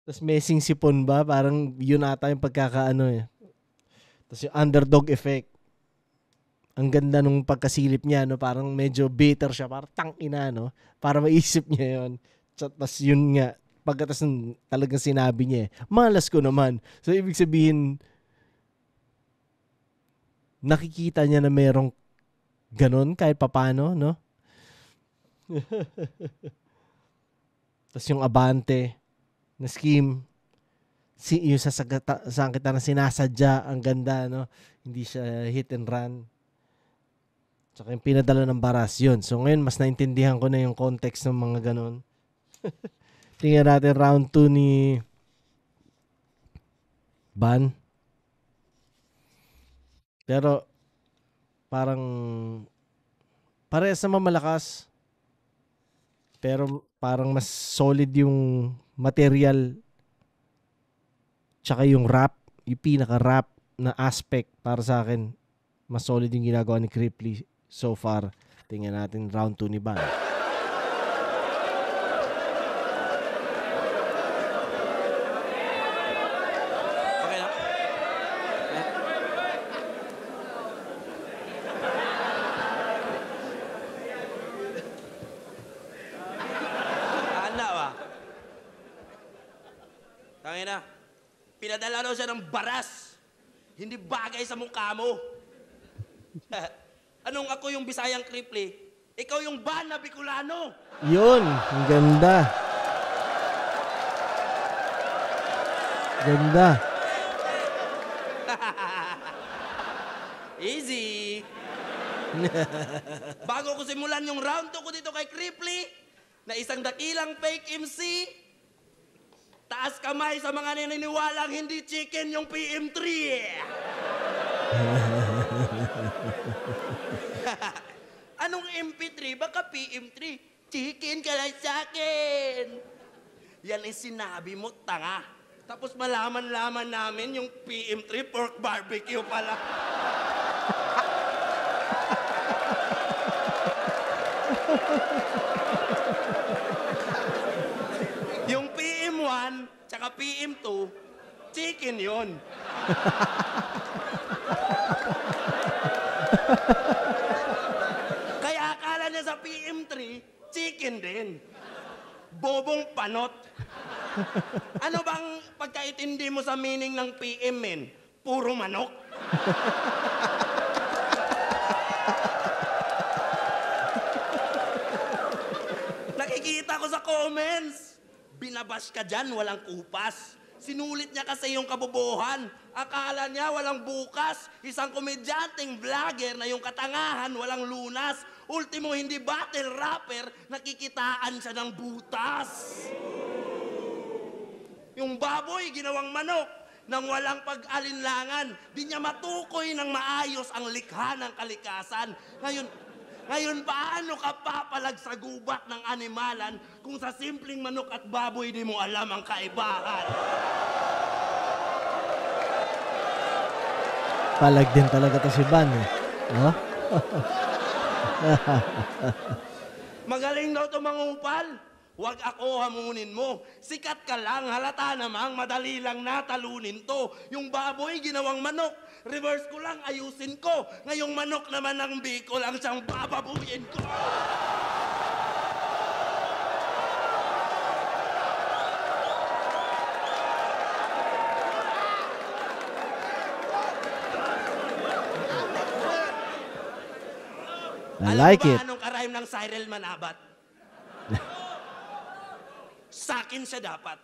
Tapos messing sipon ba? Parang yun ata yung pagkakaano eh. Tapos yung underdog effect. Ang ganda nung pagkasilip niya, no? Parang medyo bitter siya. Parang tangina, no? Para maisip niya yun. Tapos yun nga, pagkatas talagang sinabi niya eh, malas ko naman. So ibig sabihin, nakikita niya na merong ganon kahit papano, no? Tapos yung Abante na scheme, yung saan kita na sinasadya, ang ganda, no? Hindi siya hit and run. Tsaka yung pinadala ng baras, yun. So ngayon, mas naintindihan ko na yung context ng mga ganon. Tingnan natin round 2 ni Ban. Pero parang parehas naman malakas. Pero parang mas solid yung material tsaka yung rap, yung pinaka-rap na aspect para sa akin. Mas solid yung ginagawa ni Cripply so far. Tingnan natin round 2 ni Ban. Pinadala daw siya ng baras. Hindi bagay sa mukha mo. Anong ako yung Bisayang Cripply? Ikaw yung Ban na Bicolano. Yun, ang ganda. Ganda. Easy. Bago ko simulan yung round 2 ko dito kay Cripply, na isang dakilang fake MC, taas kamay sa mga naniniwalang hindi chicken yung PM3. Anong MP3? Baka PM3. Chicken ka lang sa akin. Yan ay sinabi mo, tanga. Tapos malaman-laman namin yung PM3 pork barbecue pala. Yung PM1 tsaka PM2, chicken yun. Kaya akala niya sa PM3, chicken din. Bobong panot. Ano bang pagkaintindi mo sa meaning ng PM, men? Puro manok. Nakikita ko sa comments. Binabash ka dyan, walang kupas. Sinulit niya kasi yung kabobohan. Akala niya walang bukas. Isang komedyanteng vlogger na yung katangahan, walang lunas. Ultimo, hindi battle rapper, nakikitaan siya ng butas. Yung baboy, ginawang manok, nang walang pag-alinlangan. Di niya matukoy ng maayos ang likha ng kalikasan. Ngayon, paano ka papalag sa gubat ng animalan kung sa simpleng manok at baboy di mo alam ang kaibahan? Palag din talaga to si Ban eh. No? Magaling daw ito mangupal. Huwag ako hamunin mo. Sikat ka lang, halata namang madali lang natalunin to. Yung baboy, ginawang manok. Reverse ko lang, ayusin ko. Ngayong manok naman ng Bicol ang siyang bababuyin ko. I like it. Alam mo ba anong karime ng Cyril Manabat? Sakin siya dapat.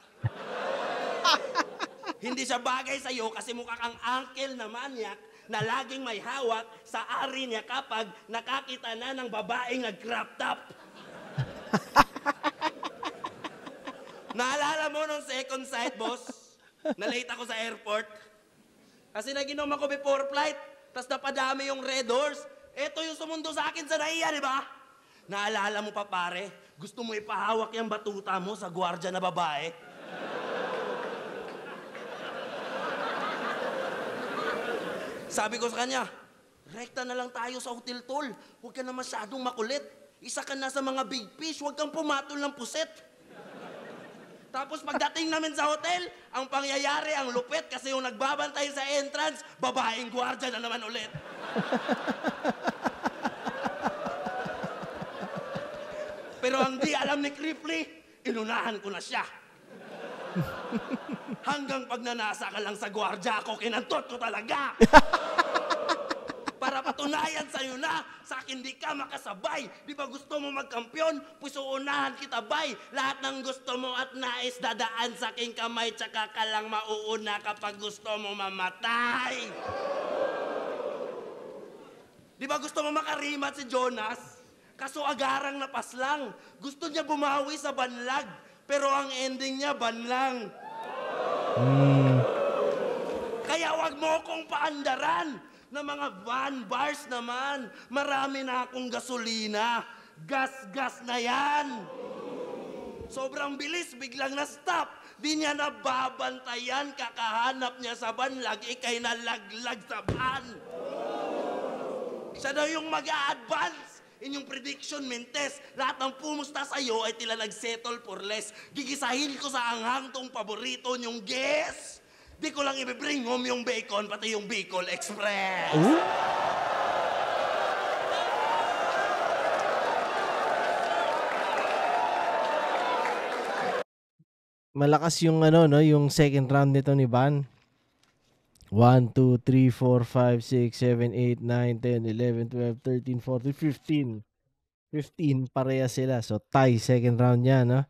Hindi siya bagay sa'yo kasi mukha kang uncle na manyak na laging may hawak sa ari niya kapag nakakita na ng babaeng nag-crop top. Naalala mo nung second sight, boss? Na late ako sa airport? Kasi naginom ako before flight, tas napadami yung red horse. Eto yung sumundo sa akin sa naiya, di ba? Naalala mo pa, pare? Gusto mo ipahawak yung batuta mo sa gwardiya na babae? Sabi ko sa kanya, rekta na lang tayo sa hotel, tol. Huwag ka na masyadong makulit. Isa ka na sa mga big fish, huwag kang pumatol ng puset. Tapos pagdating namin sa hotel, ang pangyayari, ang lupit, kasi yung nagbabantay sa entrance, babaeng gwardiya na naman ulit. Pero ang di alam ni Cripply, inunahan ko na siya. Hanggang pag nanasa ka lang sa gwardiya, ako kinantot ko talaga. Para patunayan sa'yo na, sa akin di ka makasabay. Di ba gusto mo magkampiyon? Puso unahan kita, bay. Lahat ng gusto mo at nais dadaan sa aking kamay, tsaka ka lang mauuna kapag gusto mo mamatay. Di ba gusto mo makarimat si Jonas? Kaso agarang napaslang. Gusto niya bumawi sa banlag, pero ang ending niya banlang. Kaya wag mo akong paandaran na mga van bars naman. Marami na akong gasolina. Gas-gas na yan. Sobrang bilis, biglang na-stop. Di niya nababantayan, kakahanap niya sa banlag, ikay nalaglag sa van. Siya daw yung mag-a-advance. Inyong prediction, Mentes, lahat ng pumusta sa'yo ay tila nag-settle for less. Gigisahin ko sa anghang tong paborito niyong guess. Di ko lang i-bring home yung bacon, pati yung Bicol Express. Malakas yung yung second round nito ni Van. 1, 2, 3, 4, 5, 6, 7, 8, 9, 10, 11, 12, 13, 14, 15. 15 pareha sila. So tie second round niya, no?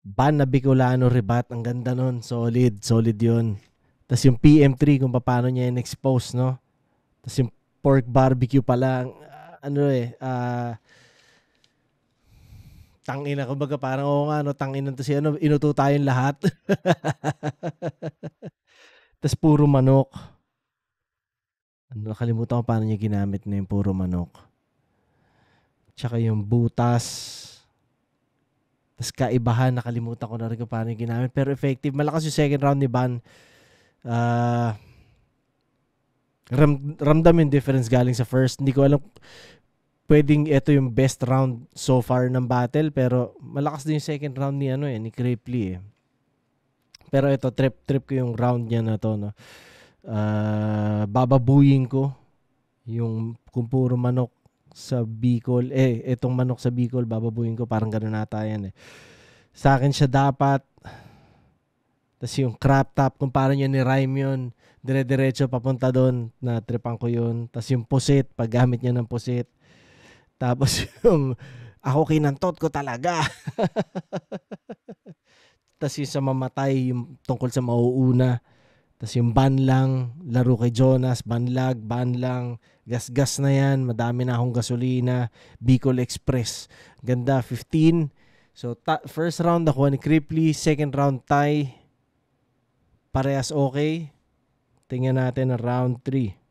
Van na Bicolano rebat, ang ganda nun. Solid 'yun. Tapos yung PM3 kung paano niya in-expose, no? Tapos yung pork barbecue pa lang, tangina, kumbaga parang tangina to si inuto tayong lahat. Tapos puro manok. Nakalimutan ko paano niya ginamit na yung puro manok. Tsaka yung butas. Tapos kaibahan, nakalimutan ko na rin kung paano yung ginamit. Pero effective. Malakas yung second round ni Van. Ramdam yung difference galing sa first. Hindi ko alam pwedeng ito yung best round so far ng battle, pero malakas din yung second round ni Cripply eh. Pero ito trip ko yung round niya na to, no. Bababuyin ko yung kung puro manok sa Bicol, itong manok sa Bicol bababuyin ko, parang gano'n nata yan eh. Sa akin siya dapat. Tapos yung crop top, kung paano niya ni-rhyme yun, dire-diretso papunta doon, na tripan ko yun. Tapos yung pusit, paggamit niya ng pusit. Tapos yung ako kinantot ko talaga. Tapos yung sa mamatay, yung tungkol sa mauuna. Tapos yung banlang, laro kay Jonas, banlag, banlang, gas-gas na yan, madami na akong gasolina, Bicol Express. Ganda, 15. So first round ako ni Cripply, second round tie. Parehas okay. Tingnan natin ang round 3.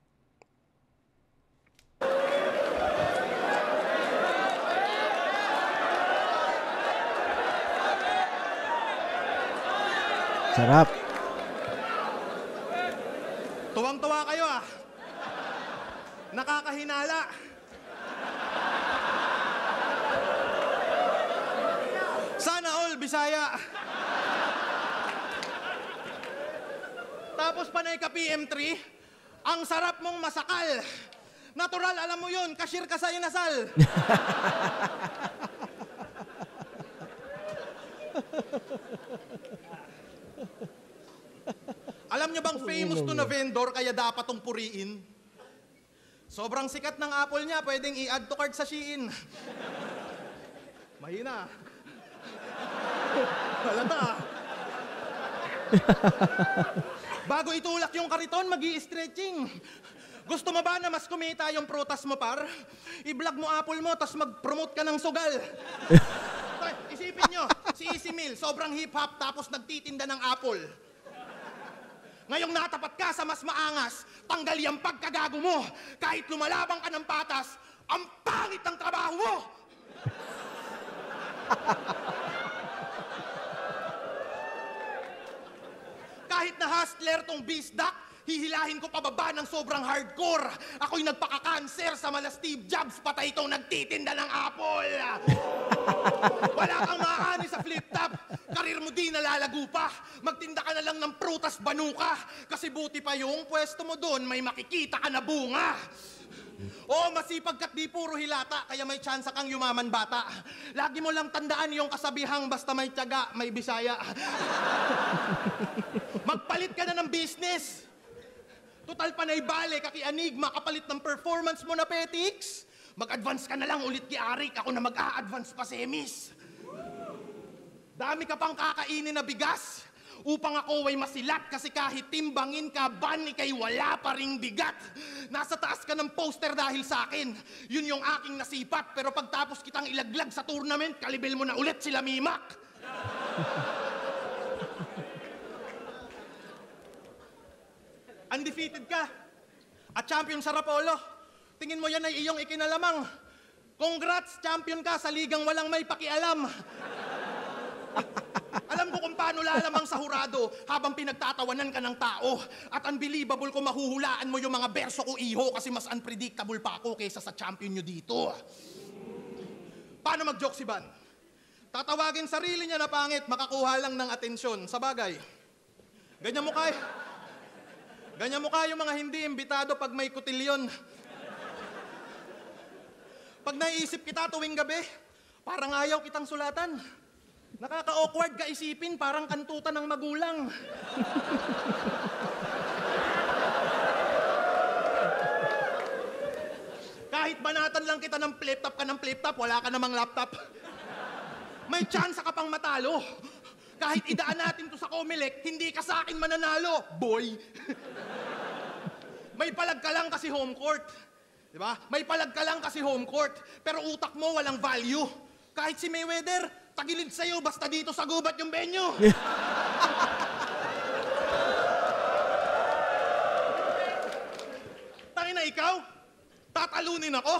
Sarap. Tuwang-tuwa kayo ah. Nakakahinala. Sana all Bisaya. Tapos panay ka PM3, ang sarap mong masakal. Natural, alam mo yun, cashier ka sa inasal. Alam nyo bang famous to na vendor kaya dapat tong puriin? Sobrang sikat ng apple niya, pwedeng i-add to cart sa Shein. Mahina. Halata. Bago itulak yung kariton, magi-stretching. Gusto mo ba na mas kumita yung prutas mo, par? I-vlog mo apple mo, tas mag-promote ka ng sugal. Isipin nyo, si Easy Meal, sobrang hip-hop, tapos nagtitinda ng apple. Ngayong natapat ka sa mas maangas, tanggal yung pagkagago mo. Kahit lumalabang ka ng patas, ang pangit ng trabaho mo! Kahit na hustler tong bisdak, hihilahin ko pababa ng sobrang hardcore. Ako'y nagpaka-cancer sa mala Steve Jobs, patay itong nagtitinda ng apple. Wala kang maaani sa flip-top. Karir mo di nalalago pa. Magtinda ka na lang ng prutas banuka. Kasi buti pa yung pwesto mo doon, may makikita ka na bunga. Oo, masipag ka't di puro hilata, kaya may tsansa kang yumaman bata. Lagi mo lang tandaan yung kasabihang basta may tiyaga, may bisaya. Magpalit ka na ng business. Total panay bale, kakianig, makapalit ng performance mo na petiks. Mag-advance ka na lang ulit kay Arik, ako na mag-a-advance pa semis. Dami ka pang kakainin na bigas. Upang ako ay masilat kasi kahit timbangin ka, ban, ikay wala pa ring bigat. Nasa taas ka ng poster dahil sa akin. Yun yung aking nasipat, pero pagtapos kitang ilaglag sa tournament, kalibel mo na ulit sila Mimak. Undefeated ka. At champion sa Rapolo. Tingin mo yan ay iyong ikinalamang. Congrats, champion ka sa ligang walang may pakialam. Alam ko kung paano lalamang sa hurado habang pinagtatawanan ka ng tao. At unbelievable kung mahuhulaan mo yung mga berso ko, iho, kasi mas unpredictable pa ako kaysa sa champion nyo dito. Paano mag-joke si Van? Tatawagin sarili niya na pangit, makakuha lang ng atensyon. Sa bagay, ganyan mo yung mga hindi imbitado pag may kutilyon. Pag naiisip kita tuwing gabi, parang ayaw kitang sulatan. Nakaka-awkward ka isipin, parang kantutan ng magulang. Kahit banatan lang kita ng flip-top ka ng flip-top, wala ka namang laptop. May chance ka pang matalo. Kahit idaan natin to sa Comelec, hindi ka sa akin mananalo, boy. May palag ka lang kasi home court. Diba? May palag ka lang kasi home court. Pero utak mo walang value. Kahit si Mayweather, tagilid sa'yo basta dito sa gubat yung venue. Tangina ikaw, tatalunin ako?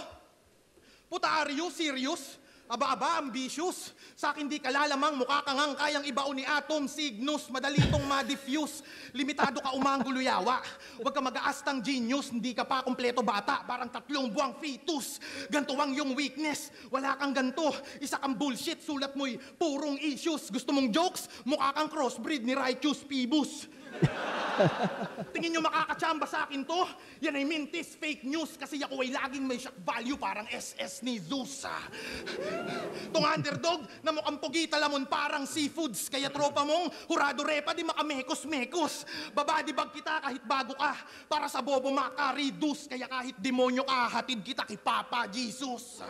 Puta, are you serious? Aba-aba, ambitious. Sa akin di ka lalamang, mukha kang ang kayang ibaon ni Atom, Cygnus, madali itong ma-diffuse. Limitado ka umanggulo yawa. Huwag ka mag-aastang genius, hindi ka pa kumpleto bata, parang 3 buwang fetus. Gantuwang yung weakness, wala kang ganto. Isa kang bullshit, sulat mo'y purong issues. Gusto mong jokes? Mukha kang crossbreed ni Righteous Phoebus. Tingin nyo makakachamba sa akin to? Yan ay mintis fake news kasi ako ay laging may shock value parang SS ni Zeus. Tong underdog na mukhang pugita lamon parang seafoods kaya tropa mong hurado repa di makamekos-mekos. Babadibag kita kahit bago ka para sa bobo makaridus kaya kahit demonyo ka hatid kita kay Papa Jesus.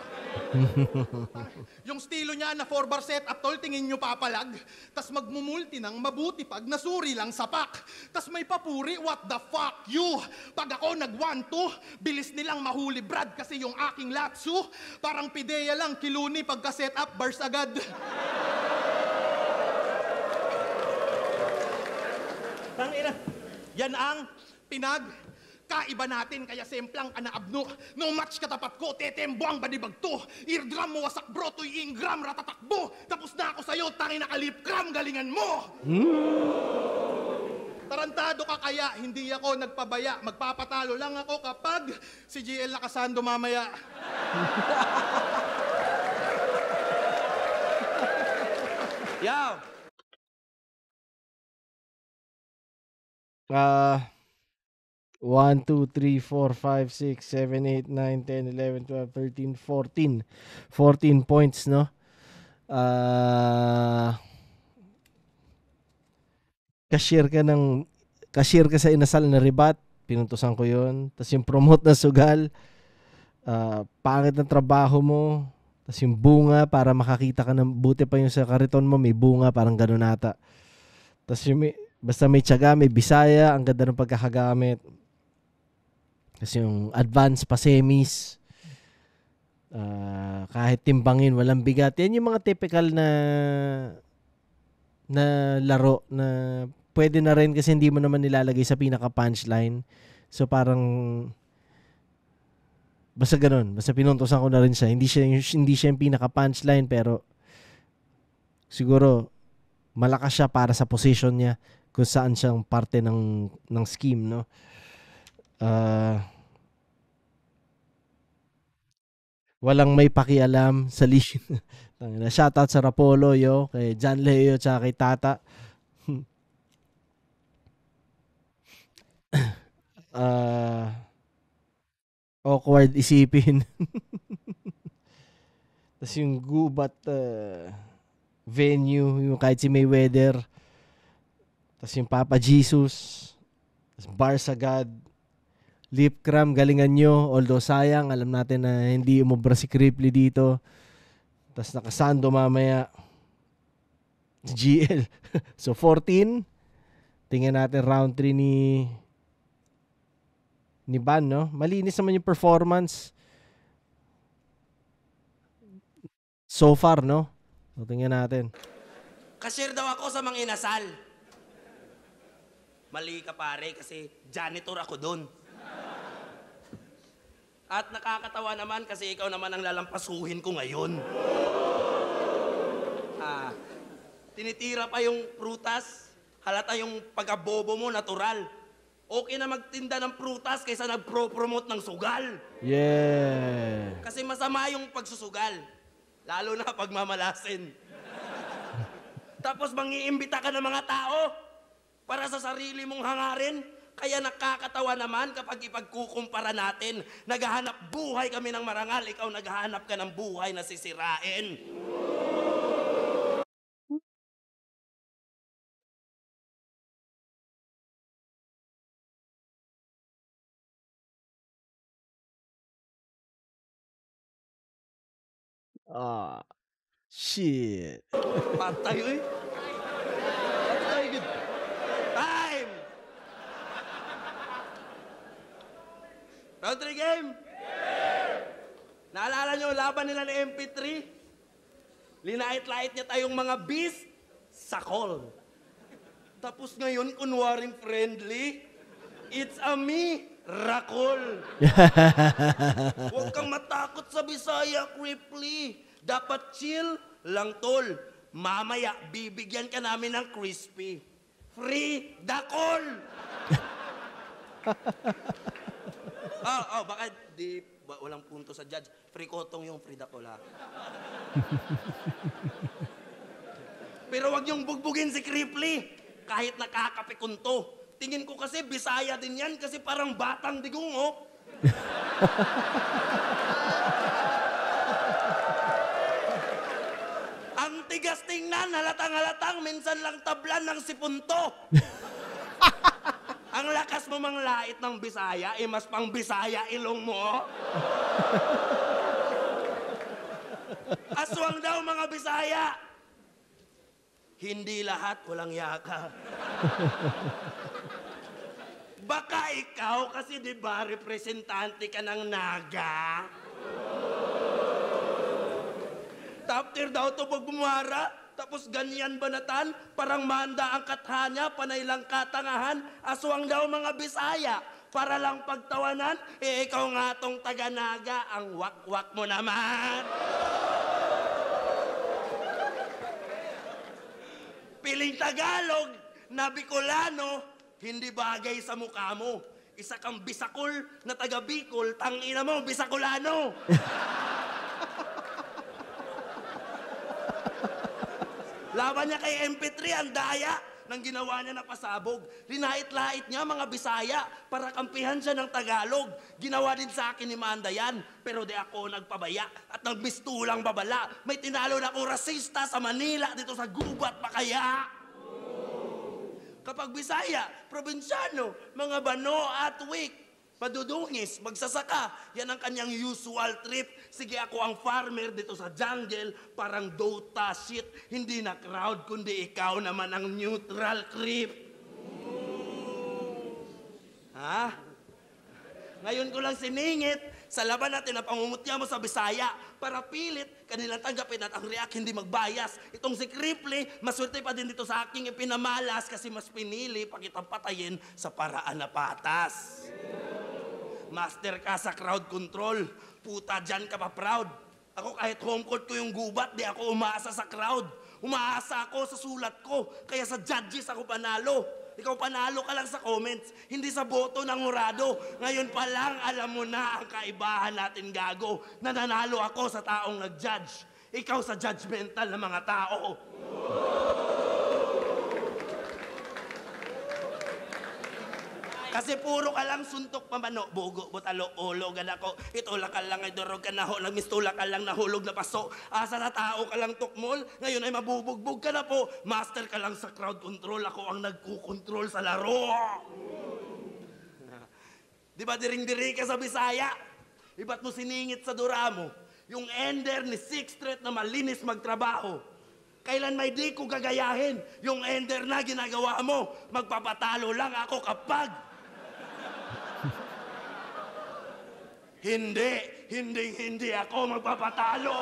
Yung estilo niya na 4-bar setup tol tingin nyo papalag tas magmumulti ng mabuti pag nasuri lang sa pack. Tas may papuri, what the fuck you? Pag ako nag-1-2, bilis nilang mahuli Brad kasi yung aking latsu, parang pideya lang kiluni pagka-set up bars agad. Tangina, yan ang pinagkaiba natin kaya semplang ka na abno. No match katapat ko, tetembuang badibag to. Eardrum mo wasak bro, to'y ingram ratatakbo. Tapos na ako sa'yo, tangina kalipkram, galingan mo! Tarantado ka kaya, hindi ako nagpabaya. Magpapatalo lang ako kapag si GL nakasando mamaya. Yaw! 1, 2, 3, 4, 5, 6, 7, 8, 9, 10, 11, 12, 13, 14. 14 points, no? Cashier ka sa inasal na ribat, pinuntusan ko yun. Tapos yung promote na sugal, pangit ng trabaho mo, tapos yung bunga para makakita ka ng buti pa yung sa kariton mo, may bunga, parang ganun ata. Tapos yung basta may tiyaga, may Bisaya, ang ganda ng pagkakagamit. Tapos yung advance pa semis, kahit timbangin, walang bigat. Yan yung mga typical na laro na pwede na rin kasi hindi mo naman nilalagay sa pinaka-punchline. So parang basta ganun. Basta pinuntosan ko na rin siya. Hindi siya yung pinaka-punchline pero siguro malakas siya para sa position niya kung saan siyang parte ng scheme, no? Walang may pakialam sa shoutout sa Rapolo, yo, kay John Leo, tsaka kay Tata. Awkward isipin. Tapos yung gubat venue, yung kahit si Mayweather. Tapos yung Papa Jesus. Tapos Barca God. Lip cram, galingan nyo. Although sayang, alam natin na hindi umubra si Cripley dito. Tapos nakasando mamaya. GL. So 14. Tingnan natin round 3 ni Ban, no? Malinis naman yung performance so far, no? So, tingnan natin. Cashier daw ako sa mga inasal. Mali ka pare kasi janitor ako doon. At nakakatawa naman kasi ikaw naman ang lalampasuhin ko ngayon. Tinitira pa yung prutas. Halata yung pagkabobo mo, natural. Okay na magtinda ng prutas kaysa nagpro-promote ng sugal. Yeah. Kasi masama yung pagsusugal. Lalo na pag mamalasin. Tapos mangiimbita ka ng mga tao para sa sarili mong hangarin. Kaya nakakatawa naman kapag ipagkukumpara natin. Naghahanap buhay kami ng marangal, ikaw naghahanap ka ng buhay na sisirain. Shit. Patay, uy. Patay, good. Time! Round 3 game? Naalala nyo, laban nila ng MP3? Linait-lait niya tayong mga beast sa call. Tapos ngayon, kunwaring friendly, it's a me, Rakol. Huwag kang matakot sa Bisaya, Cripply. Dapat chill lang, tol. Mamaya, bibigyan ka namin ng crispy. Free Dakol! Baka walang punto sa judge. Free kotong yung free Dakol, ha? Pero wag yung bugbugin si Cripply. Kahit nakakapikunto. Tingin ko kasi Bisaya din yan kasi parang batang digong, oh. Ang tigas tingnan, halatang-halatang, minsan lang tablan ng sipunto. Ang lakas mo manglait ng Bisaya, mas pang Bisaya ilong mo, oh. Aswang daw mga Bisaya. Hindi lahat walang yaka. Baka ikaw kasi di ba representante ka ng Naga? Top tier daw to pag bumara, tapos ganyan banatan, parang manda ang kathanya, panay lang katangahan, aswang daw mga Bisaya. Para lang pagtawanan, ikaw nga tong taga-Naga, ang wak-wak mo naman. Piling Tagalog na Bicolano, hindi bagay sa mukha mo. Isa kang Bisakol na taga-Bicol, tangina mo, Bisacolano. Laban niya kay MP3, ang daya ng ginawa niya na pasabog. Linait-lait niya mga Bisaya para kampihan siya ng Tagalog. Ginawa din sa akin ni Manda yan, pero di ako nagpabaya at nagbistulang babala. May tinalo na akong rasista sa Manila dito sa gubat pa kaya. Kapag Bisaya, probinsyano, mga Bano at Wik, Madudungis, magsasaka. Yan ang kanyang usual trip. Sige, ako ang farmer dito sa jungle, parang Dota shit. Hindi na crowd, kundi ikaw naman ang neutral creep. Ha? Ngayon ko lang siningit sa laban natin na pangungutya mo sa Bisaya para pilit kanilang tanggapin at ang react hindi magbayas. Itong si Cripply, maswerte pa din dito sa aking ipinamalas kasi mas pinili pa kitang patayin sa paraan na patas. Master ka sa crowd control. Puta, dyan ka pa proud. Ako kahit home court ko yung gubat, di ako umaasa sa crowd. Umaasa ako sa sulat ko. Kaya sa judges ako panalo. Ikaw panalo ka lang sa comments, hindi sa boto ng hurado. Ngayon pa lang alam mo na ang kaibahan natin, gago. Nananalo ako sa taong nag-judge. Ikaw sa judgmental na mga tao. Kasi puro ka lang suntok pamano, bugo, butalo, ulo, ganako. Itulak ka lang ay durog ka na holag, mistulak ka lang nahulog na paso. Asa na tao ka lang tukmol, ngayon ay mabubugbog ka na po. Master ka lang sa crowd control, ako ang nagkukontrol sa laro. Di ba diring-diri ka sa Bisaya? Iba't mo siningit sa dura mo, yung ender ni Sixth Street na malinis magtrabaho. Kailan may di ko gagayahin, yung ender na ginagawa mo, magpapatalo lang ako kapag Hindi ako magpapatalo.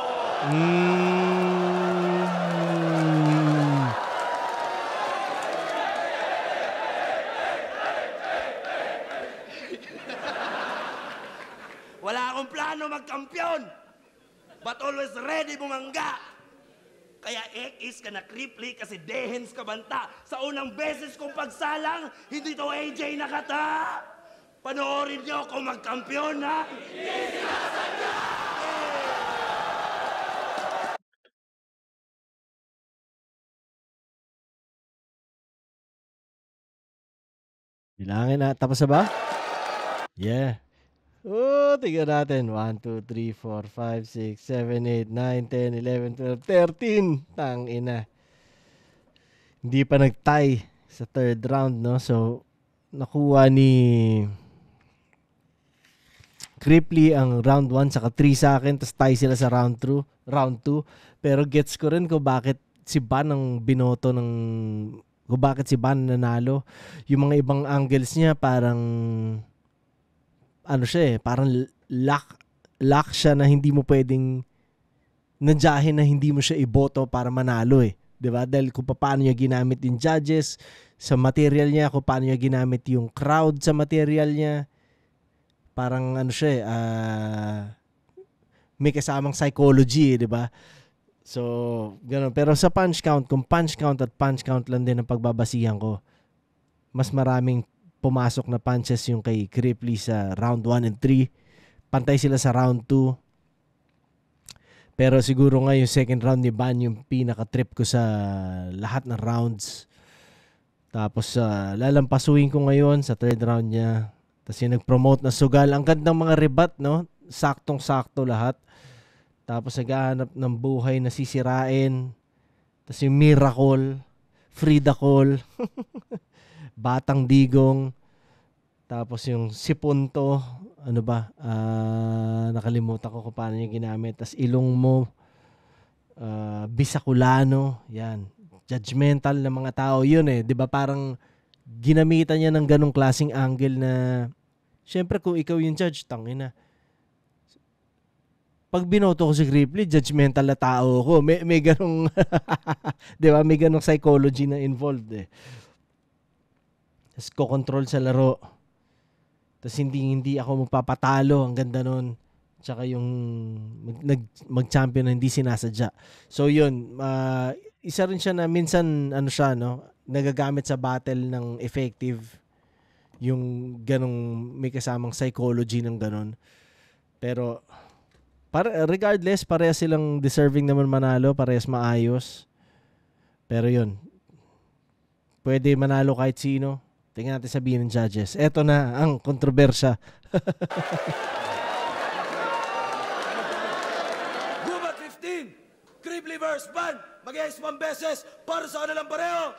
Wala akong plano magkampiyon, but always ready bumangga. Kaya X ka na Cripply kasi dehens ka banta. Sa unang beses kong pagsalang, hindi to AJ nakata. Panoorin niyo ako magkampiyon, ha? Hindi sinasadya! Bilangin na. Tapos na ba? Yeah. Oh, tingnan natin. 1, 2, 3, 4, 5, 6, 7, 8, 9, 10, 11, 12, 13. Tangina. Hindi pa nag-tie sa third round, no? So, nakuha ni Cripply ang round 1 saka 3 sa akin, tapos tie sila sa round 2. Pero gets ko rin kung bakit si Ban ang binoto ng, kung bakit si Ban nanalo. Yung mga ibang angles niya parang ano siya parang lock siya na hindi mo pwedeng nadyahin na hindi mo siya iboto para manalo 'di ba? Dahil kung paano niya ginamit yung judges sa material niya, kung paano niya ginamit yung crowd sa material niya. Parang ano siya may kasamang psychology, 'di ba? So, gano'n. Pero sa punch count, kung punch count lang din ang pagbabasihan ko, mas maraming pumasok na punches yung kay Cripply sa round 1 and 3. Pantay sila sa round 2. Pero siguro nga yung second round ni Ban yung pinaka-trip ko sa lahat ng rounds. Tapos lalampasuhin ko ngayon sa third round niya. Tapos yung nag-promote na sugal. Ang gandang mga rebat, no? Saktong-sakto lahat. Tapos naghahanap ng buhay na sisirain. Tapos yung Miracle, Frida Call, Batang Digong. Tapos yung Sipunto, ano ba? Nakalimutan ko kung paano niya ginamit. Tapos Ilong Mo, Bisakulano, yan. Judgmental na mga tao. Yun 'di ba? Parang ginamitan niya ng ganong klaseng angle na syempre kung ikaw yung judge, tangina. Pag binoto ko si Cripply, judgmental na tao ko. May ganong 'di ba? May ganong psychology na involved Tapos ko-control sa laro. Tapos hindi ako magpapatalo. Ang ganda nun. Tsaka yung mag-champion na hindi sinasadya. So yun, isa rin siya na minsan nagagamit sa battle ng effective yung ganong may kasamang psychology ng ganon. Pero regardless, parehas silang deserving naman manalo, parehas maayos. Pero yun, pwede manalo kahit sino. Tingnan natin sabihin ng judges. Eto na ang kontrobersya. Gubat 15, Cripply vs. Ban, mag-ice 1 beses para sa kanilang pareho.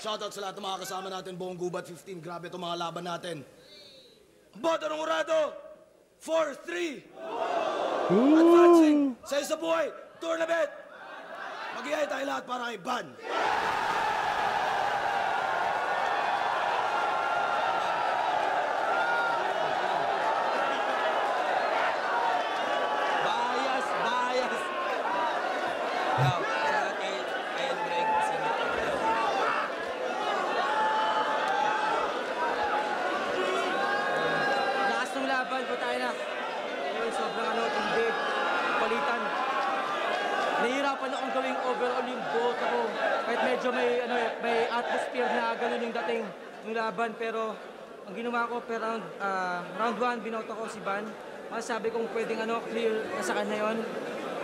Shoutout sa lahat ng mga kasama natin, buong Gubat 15. Grabe itong mga laban natin. Boto ng Urado, 4-3. Advancing sa Isa Buhay Tournament. Mag-iay tayo lahat para kay Ban. Nahihirapan akong gawing overall yung boto ko. Kahit medyo may atmosphere na ganun yung dating ng laban. Pero ang ginawa ko per round 1, binoto ko si Ban. Sabi kong pwedeng clear na sa kanya yun.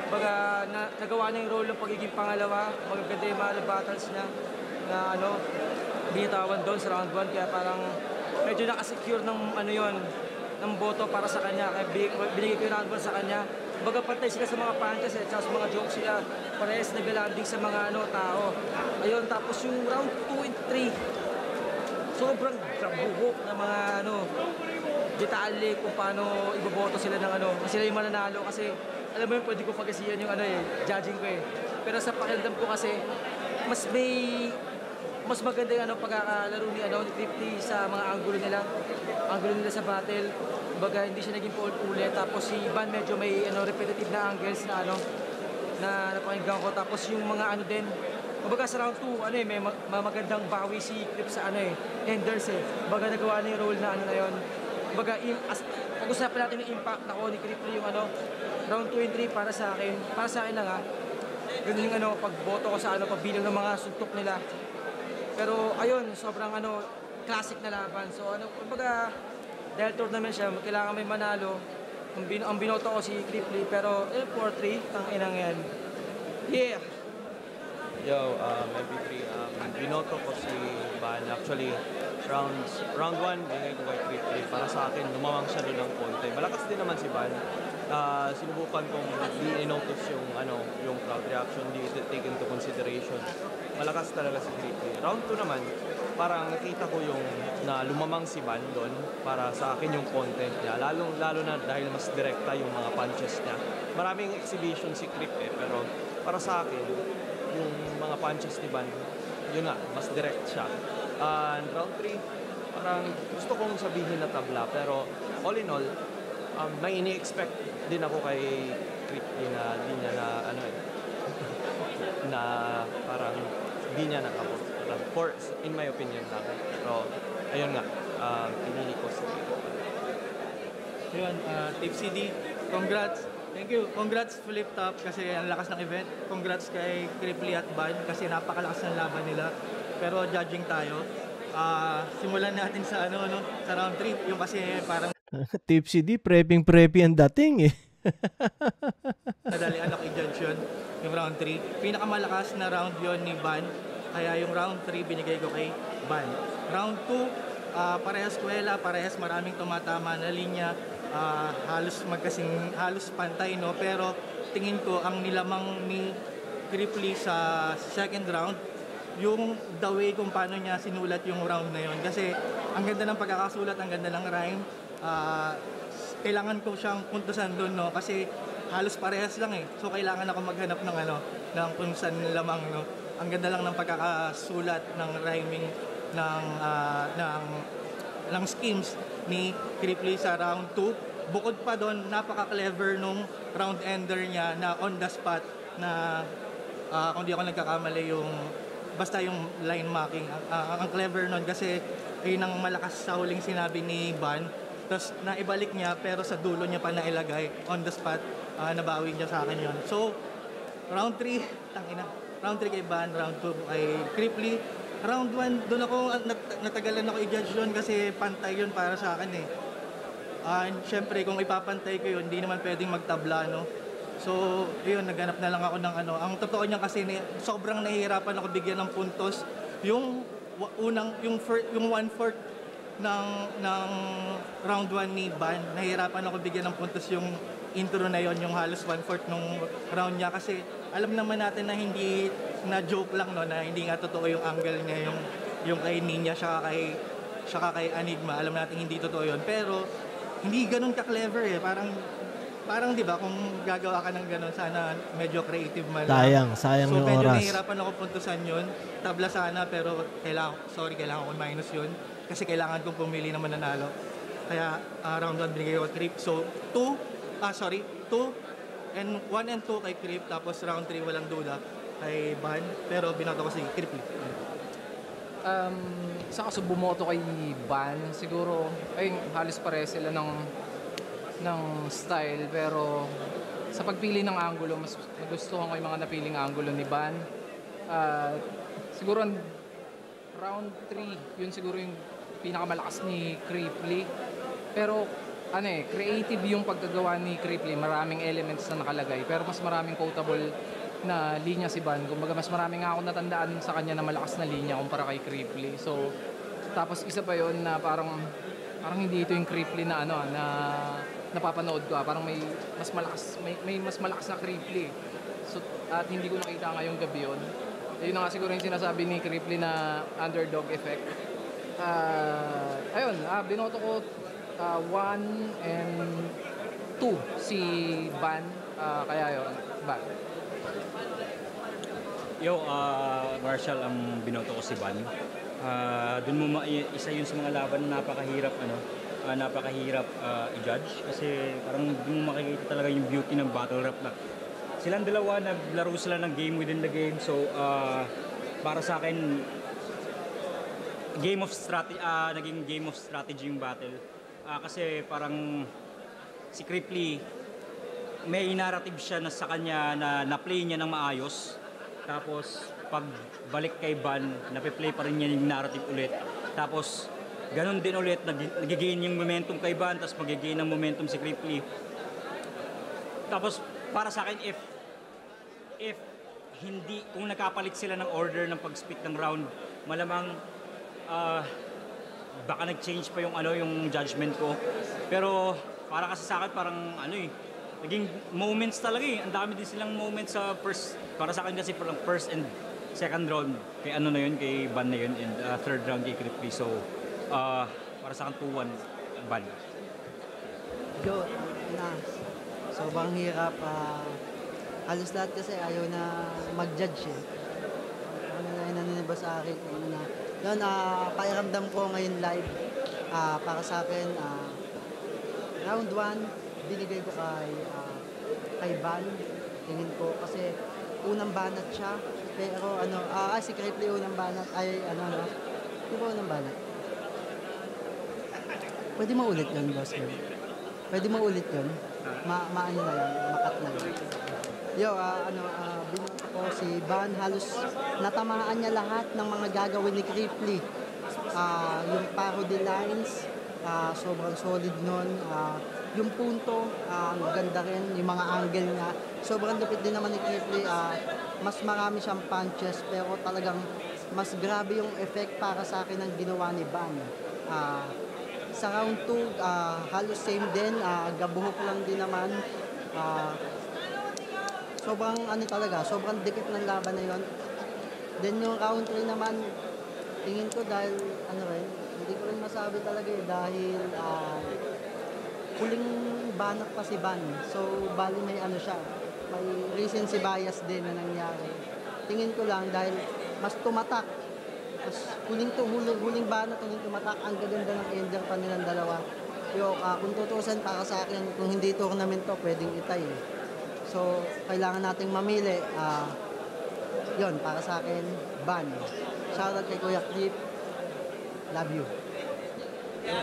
Baga nagawa na yung role ng pagiging pangalawa. Magaganda yung mga battles niya na binitawan doon sa round 1. Kaya parang medyo nakasecure ng ng boto para sa kanya. Kaya binigay ko yung round 1 sa kanya. Baga pantay sila sa mga punches at sa mga jokes sila. Parehas naglalanding sa mga tao. Ayun, tapos yung round 2 and 3, sobrang buhok na mga detalye kung paano iboboto sila ng sila yung mananalo kasi alam mo yun, pwede ko pagkasiyan yung judging ko eh. Pero sa pakiramdam ko kasi mas maganda yung pagkakalaro ni Triply sa mga angulo nila sa battle. Baga hindi siya naging ulit. Tapos si Ban medyo may repetitive na angles na napakinggan ko. Tapos yung mga din. Baga sa round 2 may magandang bawi si Crip sa Enders eh. Baga nagawa na yung role na yun. Baga pag-usapan natin yung impact na ni Crip yung round 2 and 3 para sa akin lang ganun yung pagboto ko sa pagbilang ng mga suntok nila. Pero ayun, sobrang classic na laban. So kumbaga dahil tournament siya, kailangan may manalo. Ang binoto ko si Criply, pero 4-3, tang inang yan. Yeah! Yo, MP3, binoto ko si Ban. Actually, round 1, binigay ko kay Criply. Para sa akin, lumamang siya doon ng konti. Malakas din naman si Ban. Sinubukan kong di-notice yung crowd reaction, di take into consideration. Malakas talaga si Criply. Round 2 naman, parang nakita ko yung na lumamang si Ban doon para sa akin yung content niya. Lalo na dahil mas direkta yung mga punches niya. Maraming exhibition si Crip pero para sa akin, yung mga punches ni Ban, yun nga, mas direct siya. And round 3, parang gusto kong sabihin na tabla pero all in all, may ini-expect din ako kay Crip na di niya na parang di niya nakabot. In my opinion lang. Pero, ayun nga, pinili ko sa Ayun, Tip CD, congrats. Thank you. Congrats Flip Top kasi ang lakas ng event. Congrats kay Criply at Ban kasi napakalakas ng laban nila. Pero judging tayo, simulan natin sa sa round 3. Yung kasi parang Tip CD, preppy ang dating eh. Nadalian ako i-judge yun, yung round 3. Pinakamalakas na round yon ni Ban. Kaya yung round 3 binigay ko kay Ban. Round 2, parehas kwela, parehas maraming tumatama na linya, halos pantay pero tingin ko ang nilamang ni Criply sa second round, yung the way kung paano niya sinulat yung round na yon. Kasi ang ganda ng pagkakasulat, ang ganda ng rhyme. Kailangan ko siyang puntusan doon kasi halos parehas lang eh. So kailangan ako maghanap ng kung saan lamang Ang ganda lang ng pagkakasulat ng rhyming ng schemes ni Criply sa round 2. Bukod pa doon, napaka-clever nung round ender niya na on the spot na kung di ako nagkakamali basta yung line marking. Ang clever nun kasi ayun ang malakas sa huling sinabi ni Ban. Tapos naibalik niya pero sa dulo niya pa nailagay on the spot. Nabawi niya sa akin yun. So, round 3, tangina. Round 3 kay Ban, round 2 kay Criply. Round 1, doon ako, natagalan ako i-judge yun kasi pantay yun para sa akin eh. And syempre, kung ipapantay ko yun, hindi naman pwedeng magtabla, no? So, yun, naghanap na lang ako ng Ang totoo niya kasi, sobrang nahihirapan ako bigyan ng puntos. Yung 1/4 ng round 1 ni Ban, nahihirapan ako bigyan ng puntos yung intro na yon, yung halos 1/4 nung round niya kasi alam naman natin na hindi na joke lang, no, na hindi nga totoo yung angle niya, yung yung kay Ninya, siya kay Enigma. Alam natin hindi totoo yun. Pero, hindi ganun ka-clever eh. Parang di ba, kung gagawa ka ng ganun, sana medyo creative man. Sayang So, yung medyo oras. nahihirapan ako puntusan yun. Tabla sana, pero kailangan ko minus yun. Kasi kailangan kong pumili ng mananalo. Kaya, round 1 binigay ko Creep. So, 2 and 1 and 2 kay Creep. Tapos round 3 walang duda kay Ban. Pero binoto ko si Creep. Sa kaso bumoto kay Ban, siguro, halos pare sila ng style. Pero sa pagpili ng angulo, mas nagustuhan ko yung mga napiling angulo ni Ban. Siguro round 3, yun siguro yung pinakamalakas ni Creeply. Pero creative yung pagkagawa ni Creeply. Maraming elements na nakalagay. Pero mas maraming quotable na linya si Ban. Kumbaga mas maraming nga ako natandaan sa kanya na malakas na linya kumpara kay Creeply. So, tapos isa pa yon na parang hindi ito yung Creeply na na napapanood ko. Parang may mas malakas na Creeply. So, at hindi ko nakita ngayong gabi yun. Yun na nga siguro yung sinasabi ni Creeply na underdog effect. Binoto ko 1 and 2 si Ban. Kaya yun, Ban. Marshall ang binoto ko si Ban. Isa yun sa mga laban na napakahirap i-judge kasi parang doon mo makikita talaga yung beauty ng battle rap na silang dalawa naglaro sila ng game within the game. So para sa akin naging game of strategy yung battle. Kasi parang si Creeply may narrative siya na sa kanya na na-play niya ng maayos. Tapos pag balik kay Ban, nape-play pa rin niya yung narrative ulit. Tapos ganun din ulit, nag-gain yung momentum kay Ban, tapos mag-gain ng momentum si Creeply. Tapos para sa akin, if hindi, kung nakapalit sila ng order ng pag-split ng round, malamang baka nag-change pa yung judgment ko. Pero para kasi sa akin parang naging moments talaga eh. Ang dami din silang moments sa first, para sa akin kasi parang first and second round kay kay Ban na yun, and third round kay Creeply. So para sa akin 2-1 Ban. Sobrang hirap. Halos lahat kasi ayaw na mag-judge eh. Naniniba sa akin. Yun, pakiramdam ko ngayon live. Para sa akin, round 1, binigay ko kay Ban. Tingin ko kasi unang banat siya. Pero si Creeply unang banat. Di ba unang banat? Pwede maulit yun, boss. Pwede maulit yun. Maano na lang, makat na lang. Binoto ko si Ban. Halos natamaan niya lahat ng mga gagawin ni Creeply. Yung parody lines, sobrang solid nun. Yung punto, ang ganda rin. Yung mga angle niya. Sobrang lupit din naman ni Creeply. Mas marami siyang punches, pero talagang mas grabe yung effect para sa akin ang ginawa ni Ban. Sa round 2, halos same din. Gabuhok lang din naman. Sobrang sobrang dikit ng laban na yon. Then yung round 3 naman, tingin ko dahil hindi ko rin masabi talaga dahil huling banat pa si Ban. So bali may siya, may recency bias din na nangyari. Tingin ko lang dahil mas tumatak. Mas huling banat, huling tumatak, ang gaganda ng ender pa nilang dalawa. Kung tutusin para sa akin, kung hindi tournament to, pwedeng itay. So, kailangan nating mamili. Yon para sa akin, Ban. Shoutout kay Kuya Creep. Love you.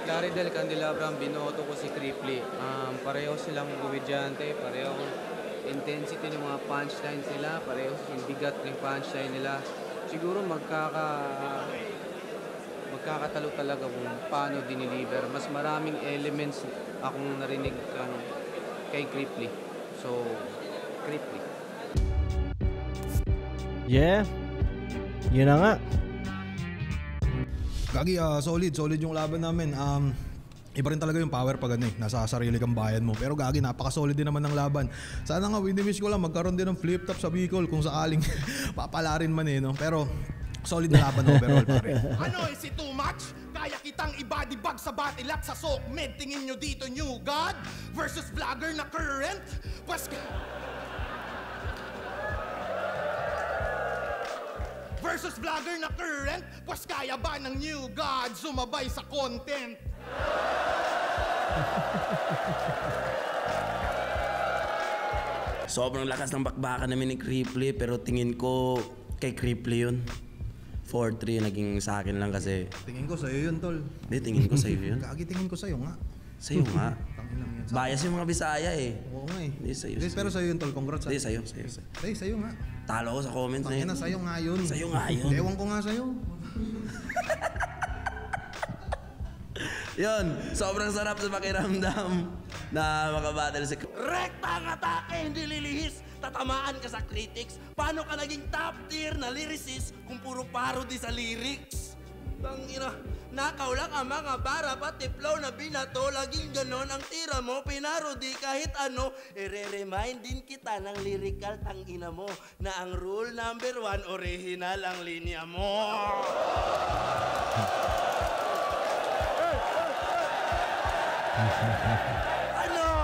Larry Del Candelabra, binoto ko si Creeply. Pareho silang komedyante, pareho intensity ng mga punchlines nila, pareho yung bigat ng punchline nila. Siguro magkakatalo talaga kung paano diniliver. Mas maraming elements akong narinig kay Creeply. So, Creeply. Yeah. Yun na nga. Gagi, solid yung laban namin. Iba rin talaga yung power pag nasa sarili kang bayan mo. Pero gagi, napaka-solid din naman ng laban. Sana nga, wini-wish ko lang magkaroon din ng flip-top sa Bicol kung sakaling papalarin man no? Pero Solid na laban overall, pare. Ano, is it too much? Kaya kitang i-body bag sa battle at sa soak med. Tingin nyo dito, new god versus vlogger na current. Versus vlogger na current. Pues kaya ba ng new god sumabay sa content? Sobrang lakas ng bakbakan namin ni Cripply, pero tingin ko kay Cripply yun. 4-3 naging sa akin lang kasi. Tingin ko sa'yo yun, tol. Hindi, tingin ko sa'yo yun. Kagi tingin ko sa'yo nga. Sa'yo nga. Bias yung mga Bisaya eh. Oo nga eh. Hindi, sa'yo. Pero sa'yo yun, tol. Congrats. Hindi, sa'yo. Sa'yo nga. Talo ko sa comments na yun. Tangina, sa'yo nga yun. Sa'yo nga yun. Ewan ko nga sa'yo. Yun, sobrang sarap sa pakiramdam na makabattle si Rekta ang atake, hindi lilihis. Tatamaan ka sa critics. Paano ka naging top tier na lyricist kung puro parody sa lyrics? Tangina, nakaw lang ang mga bara, pati flow na binato. Laging ganon ang tira mo, pinarody kahit ano. Ire-remind din kita ng lyrical tangina mo na ang rule number 1, original ang linya mo.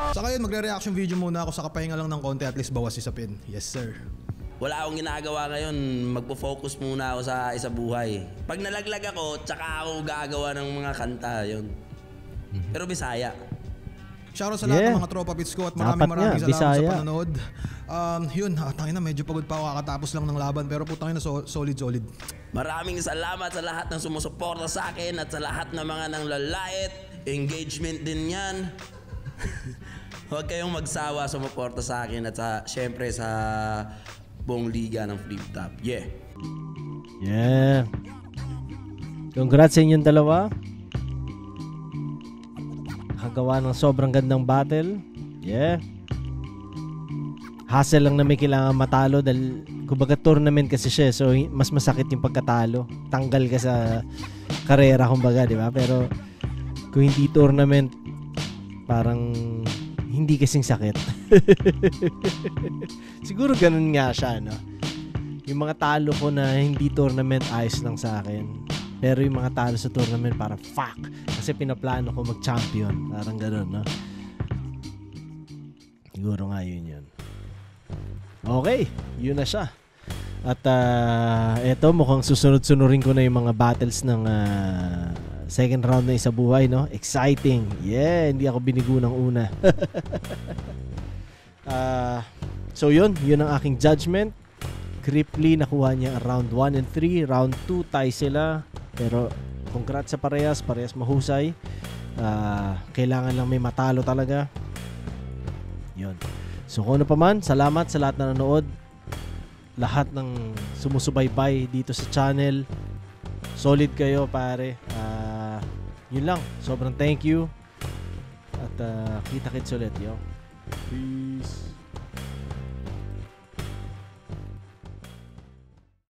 Saka yun, magre-reaction video muna ako sa kapahinga lang ng konti, at least bawas isapin. Yes, sir. Wala akong ginagawa ngayon, magpo-focus muna ako sa isa buhay. Pag nalaglag ako, tsaka ako gagawa ng mga kanta, yun. Pero Bisaya. Shoutout sa lahat ng mga tropa pits ko at maraming salamat sa panonood. Yun, tangina, medyo pagod pa ako kakatapos lang ng laban, pero putang ina, solid. Maraming salamat sa lahat ng sumusuporta sa akin at sa lahat ng mga nanglalait. Engagement din yan. Huwag kayong magsawa sumuporta sa akin at syempre sa buong liga ng Flip Top. Yeah. Congrats sa inyong dalawa. Nakagawa ng sobrang gandang battle. Yeah. Hassle lang na may kailangan matalo dahil kumbaga tournament kasi siya, so mas masakit yung pagkatalo. Tanggal ka sa karera kumbaga, di ba? Pero kung hindi tournament, parang hindi kasing sakit. Siguro ganun nga siya, no? Yung mga talo ko na hindi tournament, ayos lang sa akin. Pero yung mga talo sa tournament, parang fuck. Kasi pinaplano ko mag-champion. Parang ganun, no? Siguro nga yun. Okay, yun na siya. At eto, mukhang susunod-sunurin ko na yung mga battles ng second round na isa buhay, no? Exciting. Yeah, hindi ako binigo ng una. So yun ang aking judgment. Cripply nakuha niya round 1 and 3. Round 2 tie sila. Pero congrats sa parehas mahusay. Kailangan lang may matalo talaga. Yun. So kung ano pa man, salamat sa lahat na nanood. Lahat ng sumusubaybay dito sa channel. Solid kayo, pare. Yun lang. Sobrang thank you. At kita-kits ulit, yo. Peace.